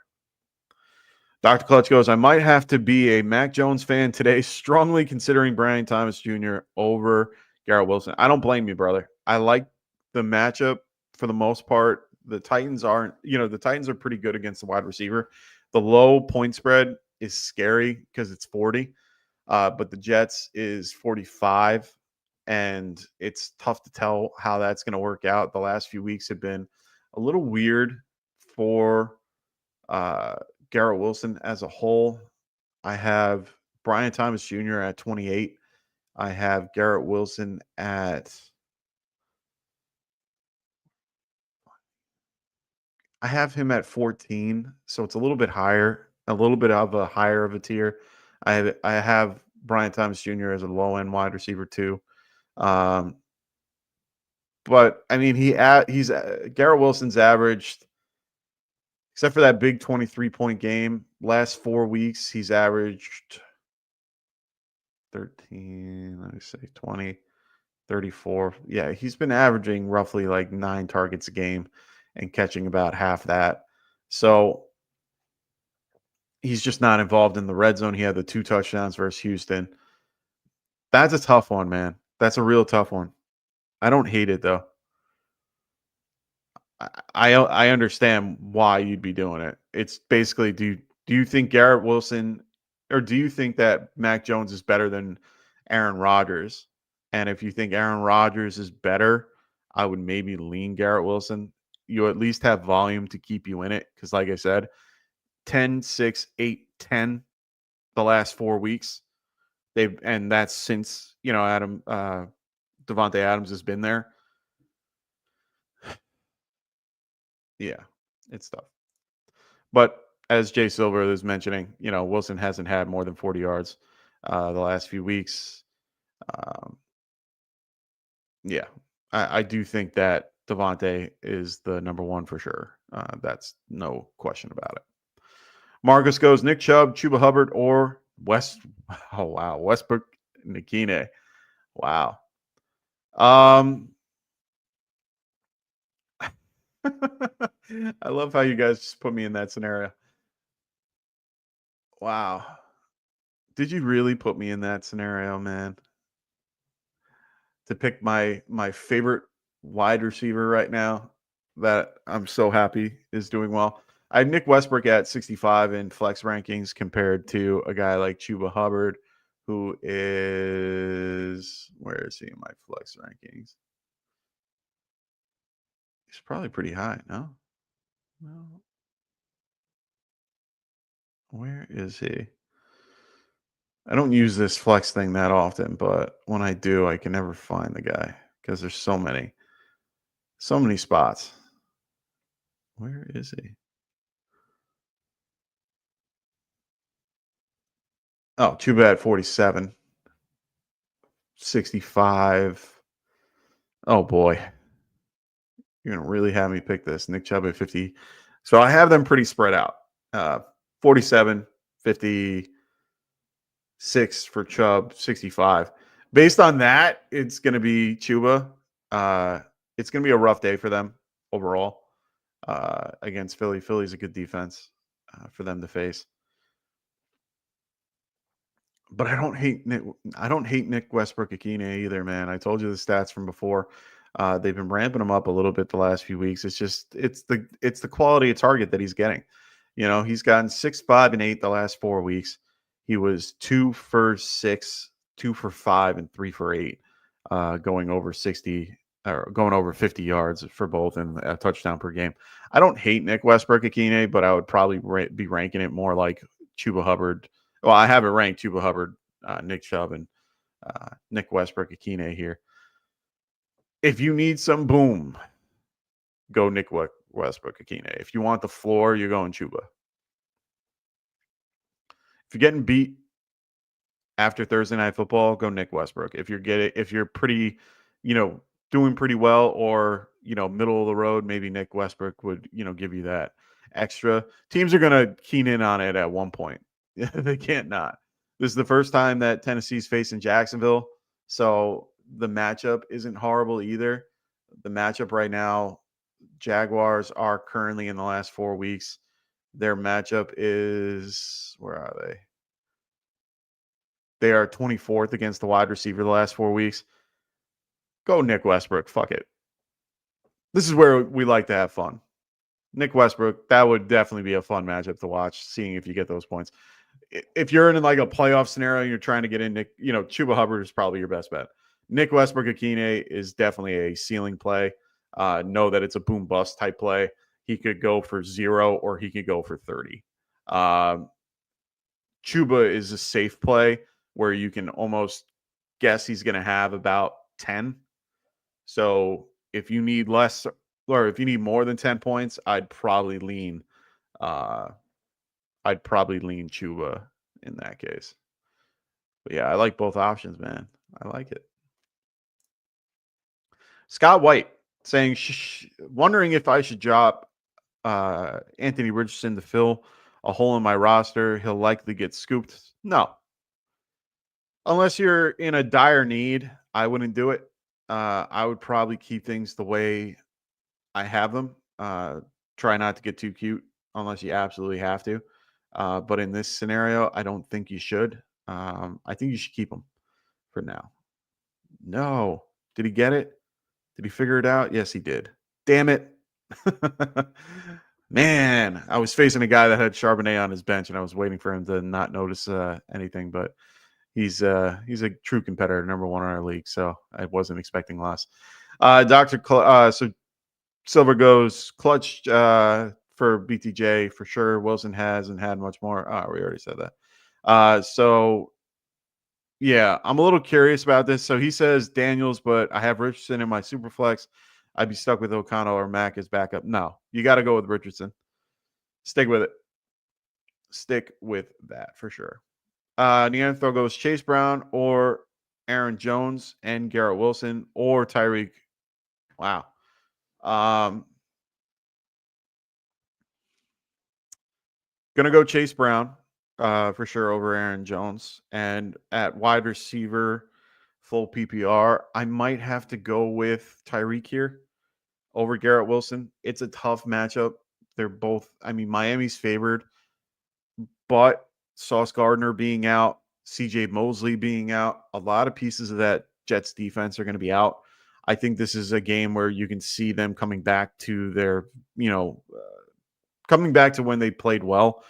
F: Dr. Clutch goes, I might have to be a Mac Jones fan today, strongly considering Brian Thomas Jr. over Garrett Wilson. I don't blame you, brother. I like the matchup for the most part. The Titans are pretty good against the wide receiver. The low point spread is scary because it's 40, but the Jets is 45, and it's tough to tell how that's going to work out. The last few weeks have been a little weird for Garrett Wilson as a whole. I have Brian Thomas Jr. at 28. I have Garrett Wilson at I have him at 14, so it's a little bit higher, a little bit of a higher of a tier. I have Brian Thomas Jr. as a low end wide receiver too. But I mean, he's Garrett Wilson's averaged, except for that big 23-point game, last 4 weeks he's averaged 13. Let me say 20, 34. Yeah, he's been averaging roughly like 9 targets a game and catching about half that. So he's just not involved in the red zone. He had the 2 touchdowns versus Houston. That's a tough one, man. That's a real tough one. I don't hate it though. I understand why you'd be doing it. It's basically, do you think Garrett Wilson, or do you think that Mac Jones is better than Aaron Rodgers? And if you think Aaron Rodgers is better, I would maybe lean Garrett Wilson. You at least have volume to keep you in it. Because like I said, 10, 6, 8, 10 the last 4 weeks. And that's since, Devontae Adams has been there. Yeah, it's tough. But as Jay Silver is mentioning, Wilson hasn't had more than 40 yards the last few weeks. Yeah, I do think that Devontae is the number one for sure. That's no question about it. Marcus goes Nick Chubb, Chuba Hubbard, or Westbrook Nikine. Wow. I love how you guys just put me in that scenario. Wow. Did you really put me in that scenario, man? To pick my favorite wide receiver right now that I'm so happy is doing well. I have Nick Westbrook at 65 in flex rankings compared to a guy like Chuba Hubbard, who is, where is he in my flex rankings? He's probably pretty high, no? No. Where is he? I don't use this flex thing that often, but when I do, I can never find the guy because there's so many spots. Where is he? Oh, too bad. 47, 65. Oh boy. You're going to really have me pick this. Nick Chubb at 50. So I have them pretty spread out. 47, 56 for Chubb, 65. Based on that, it's going to be Chuba. It's going to be a rough day for them overall against Philly. Philly's a good defense for them to face. But I don't hate Nick Westbrook-Akine either, man. I told you the stats from before. They've been ramping him up a little bit the last few weeks. It's the quality of target that he's getting. You know, he's gotten 6, 5, and 8 the last 4 weeks. He was 2 for 6, 2 for 5, and 3 for 8, going over 60 or going over 50 yards for both and a touchdown per game. I don't hate Nick Westbrook-Akine, but I would probably be ranking it more like Chuba Hubbard. Well, I have it ranked Chuba Hubbard, Nick Chubb, and Nick Westbrook-Akine here. If you need some boom, go Nick Westbrook-Akine. If you want the floor, you're going Chuba. If you're getting beat after Thursday Night Football, go Nick Westbrook. If you're pretty, doing pretty well, or middle of the road, maybe Nick Westbrook would give you that extra. Teams are going to keen in on it at one point. They can't not. This is the first time that Tennessee's facing Jacksonville, so the matchup isn't horrible either. The matchup right now, Jaguars are currently in the last 4 weeks. Their matchup is, where are they? They are 24th against the wide receiver the last 4 weeks. Go Nick Westbrook. Fuck it. This is where we like to have fun. Nick Westbrook, that would definitely be a fun matchup to watch, seeing if you get those points. If you're in like a playoff scenario and you're trying to get in, Nick, Chuba Hubbard is probably your best bet. Nick Westbrook-Akine is definitely a ceiling play. Know that it's a boom bust type play. He could go for 0 or he could go for 30. Chuba is a safe play where you can almost guess he's going to have about 10. So if you need less, or if you need more than 10 points, I'd probably lean Chuba in that case. But yeah, I like both options, man. I like it. Scott White saying, wondering if I should drop Anthony Richardson to fill a hole in my roster. He'll likely get scooped. No. Unless you're in a dire need, I wouldn't do it. I would probably keep things the way I have them. Try not to get too cute unless you absolutely have to. But in this scenario, I don't think you should. I think you should keep him for now. No. Did he get it? Did he figure it out? Yes, he did. Damn it. Man, I was facing a guy that had Charbonnet on his bench, and I was waiting for him to not notice anything, but he's a true competitor, number 1 in our league, so I wasn't expecting less. So Silver goes clutch for BTJ for sure. Wilson hasn't had much more. We already said that. So yeah, I'm a little curious about this. So he says Daniels, but I have Richardson in my super flex. I'd be stuck with O'Connell or Mack as backup. No, you got to go with Richardson. Stick with it. Stick with that for sure. Neanderthal goes Chase Brown or Aaron Jones and Garrett Wilson or Tyreek. Wow. Gonna go Chase Brown for sure over Aaron Jones. And at wide receiver, full PPR, I might have to go with Tyreek here over Garrett Wilson. It's a tough matchup. They're both, I mean, Miami's favored, but Sauce Gardner being out, CJ Mosley being out, a lot of pieces of that Jets defense are going to be out. I think this is a game where you can see them coming back to their, coming back to when they played well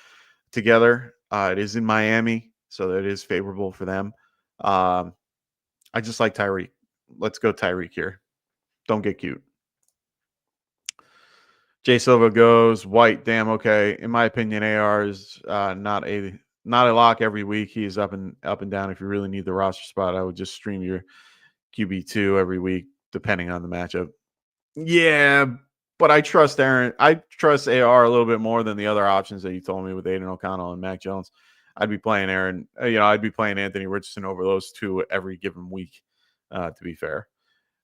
F: together. It is in Miami, so that is favorable for them. I just like Tyreek. Let's go Tyreek here. Don't get cute. Jay Silva goes White. Damn, okay. In my opinion, AR is not a lock every week. He is up and down. If you really need the roster spot, I would just stream your QB2 every week, depending on the matchup. Yeah, but I trust Aaron. I trust AR a little bit more than the other options that you told me with Aiden O'Connell and Mac Jones. I'd be playing Aaron. I'd be playing Anthony Richardson over those two every given week. To be fair,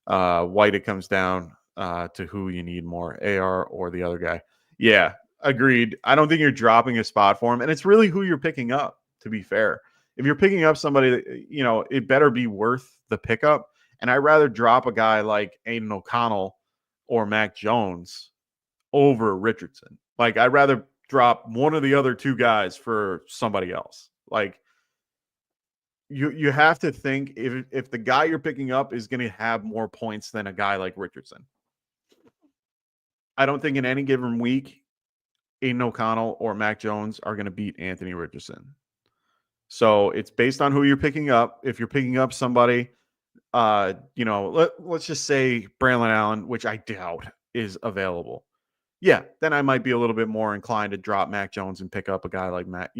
F: White, it comes down to who you need more, AR or the other guy. Yeah, agreed. I don't think you're dropping a spot for him, and it's really who you're picking up. To be fair, if you're picking up somebody that, it better be worth the pickup. And I'd rather drop a guy like Aiden O'Connell or Mac Jones over Richardson. Like, I'd rather drop one of the other two guys for somebody else. Like, you have to think if the guy you're picking up is going to have more points than a guy like Richardson. I don't think in any given week, Aiden O'Connell or Mac Jones are going to beat Anthony Richardson. So it's based on who you're picking up. If you're picking up somebody, let's just say Braylon Allen, which I doubt is available. Yeah, then I might be a little bit more inclined to drop Mac Jones and pick up a guy like Mac,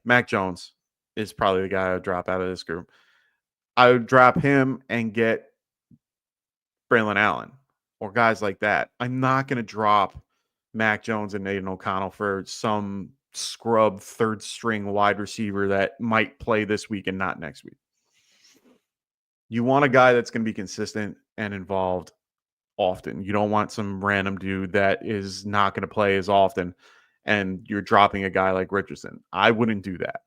F: Mac Jones is probably the guy I would drop out of this group. I would drop him and get Braylon Allen or guys like that. I'm not going to drop Mac Jones and Aiden O'Connell for some scrub third string wide receiver that might play this week and not next week. You want a guy that's going to be consistent and involved often. You don't want some random dude that is not going to play as often and you're dropping a guy like Richardson. I wouldn't do that.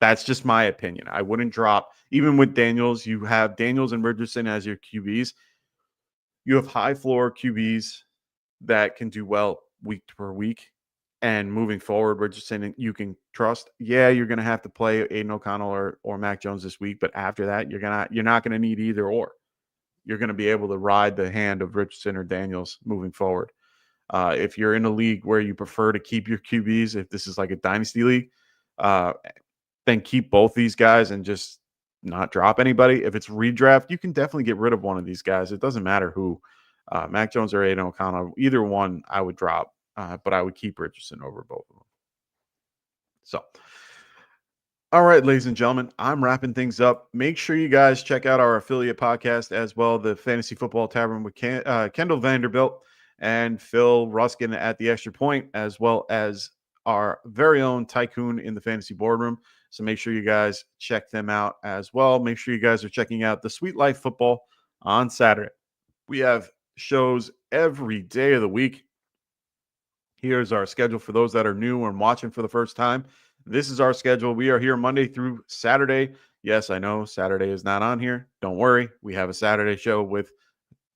F: That's just my opinion. I wouldn't drop, even with Daniels, you have Daniels and Richardson as your QBs. You have high floor QBs that can do well week per week. And moving forward, Richardson, you can trust. Yeah, you're going to have to play Aiden O'Connell or Mac Jones this week, but after that, you're not going to need either or. You're going to be able to ride the hand of Richardson or Daniels moving forward. If you're in a league where you prefer to keep your QBs, if this is like a dynasty league, then keep both these guys and just not drop anybody. If it's redraft, you can definitely get rid of one of these guys. It doesn't matter who, Mac Jones or Aiden O'Connell, either one I would drop. But I would keep Richardson over both of them. So, all right, ladies and gentlemen, I'm wrapping things up. Make sure you guys check out our affiliate podcast as well, the Fantasy Football Tavern with Kendall Vanderbilt and Phil Ruskin at the Extra Point, as well as our very own Tycoon in the Fantasy Boardroom. So make sure you guys check them out as well. Make sure you guys are checking out the Sweet Life Football on Saturday. We have shows every day of the week. Here's our schedule for those that are new and watching for the first time. This is our schedule. We are here Monday through Saturday. Yes, I know Saturday is not on here. Don't worry. We have a Saturday show with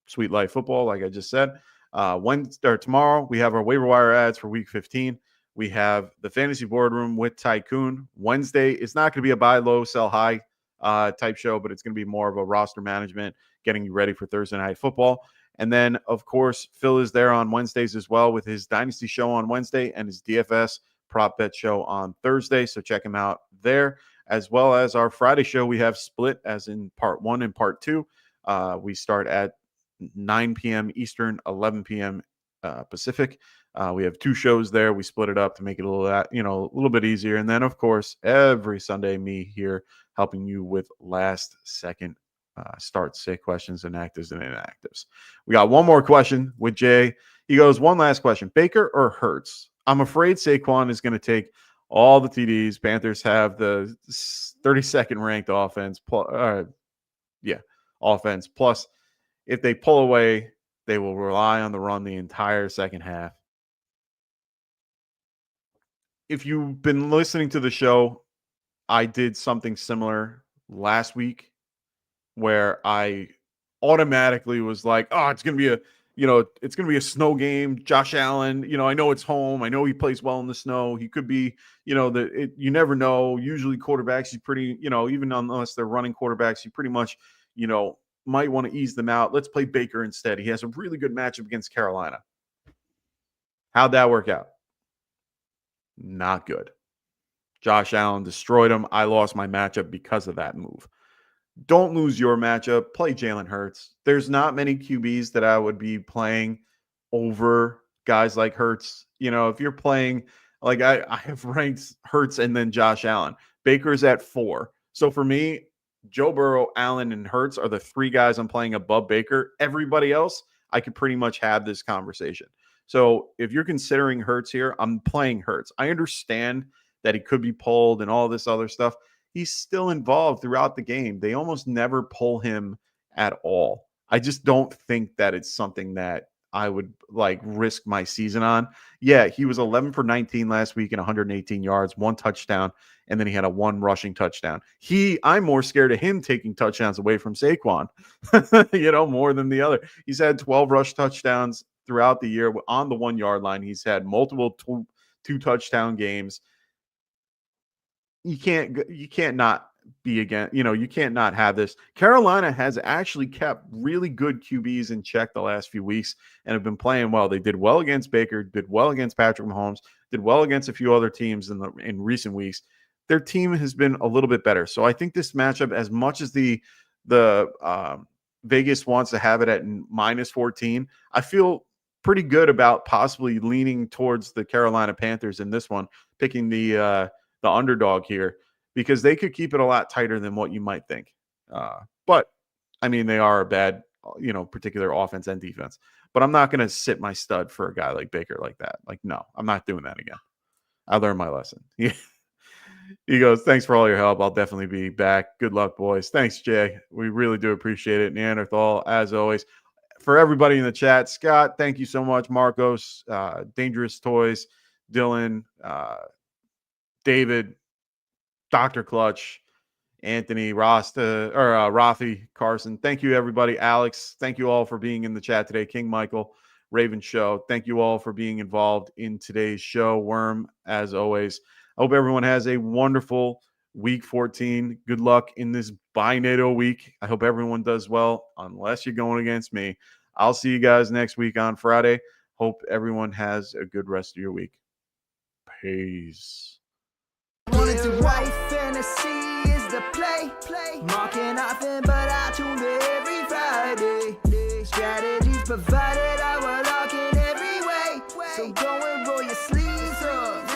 F: Sweet Life Football, like I just said. Wednesday or tomorrow, we have our waiver wire ads for week 15. We have the Fantasy Boardroom with Tycoon. Wednesday, it's not going to be a buy low, sell high type show, but it's going to be more of a roster management, getting you ready for Thursday Night Football. And then, of course, Phil is there on Wednesdays as well with his Dynasty show on Wednesday and his DFS prop bet show on Thursday. So check him out there, as well as our Friday show. We have split as in part 1 and part 2. We start at 9 p.m. Eastern, 11 p.m. Pacific. We have 2 shows there. We split it up to make it a little bit easier. And then, of course, every Sunday, me here helping you with last second start sit questions and actives and inactives. We got one more question with Jay. He goes, one last question: Baker or Hurts? I'm afraid Saquon is going to take all the TDs. Panthers have the 32nd ranked offense. Offense. Plus, if they pull away, they will rely on the run the entire second half. if you've been listening to the show, I did something similar last week where I automatically was like, oh, it's going to be it's going to be a snow game. Josh Allen, I know it's home. I know he plays well in the snow. He could be, you never know. Usually quarterbacks, you pretty, even unless they're running quarterbacks, you pretty much, might want to ease them out. Let's play Baker instead. He has a really good matchup against Carolina. How'd that work out? Not good. Josh Allen destroyed him. I lost my matchup because of that move. Don't lose your matchup. Play Jalen Hurts. There's not many QBs that I would be playing over guys like Hurts. If you're playing, like I have ranked Hurts and then Josh Allen. Baker's at 4. So for me, Joe Burrow, Allen, and Hurts are the 3 guys I'm playing above Baker. Everybody else, I could pretty much have this conversation. So if you're considering Hurts here, I'm playing Hurts. I understand that he could be pulled and all this other stuff. He's still involved throughout the game. They almost never pull him at all. I just don't think that it's something that I would risk my season on. Yeah, he was 11 for 19 last week and 118 yards, 1 touchdown, and then he had a 1 rushing touchdown. I'm more scared of him taking touchdowns away from Saquon, more than the other. He's had 12 rush touchdowns throughout the year on the 1-yard line. He's had multiple 2 touchdown games. You can't not be again. You can't not have this. Carolina has actually kept really good QBs in check the last few weeks and have been playing well. They did well against Baker, did well against Patrick Mahomes, did well against a few other teams in recent weeks. Their team has been a little bit better. So I think this matchup, as much as the Vegas wants to have it at -14, I feel pretty good about possibly leaning towards the Carolina Panthers in this one, picking the underdog here, because they could keep it a lot tighter than what you might think. But I mean, they are a bad, particular offense and defense, but I'm not going to sit my stud for a guy like Baker like that. No, I'm not doing that again. I learned my lesson. He goes, thanks for all your help. I'll definitely be back. Good luck, boys. Thanks, Jay. We really do appreciate it. Neanderthal, as always. For everybody in the chat, Scott, thank you so much. Marcos, Dangerous Toys, Dylan, David, Dr. Clutch, Anthony, Rafi, Carson. Thank you, everybody. Alex, thank you all for being in the chat today. King Michael, Raven Show, thank you all for being involved in today's show. Worm, as always. I hope everyone has a wonderful week 14. Good luck in this bi-NATO week. I hope everyone does well, unless you're going against me. I'll see you guys next week on Friday. Hope everyone has a good rest of your week. Peace.
A: Wanted to write fantasy is the play. Marking nothing but I tune every Friday. Strategies provided.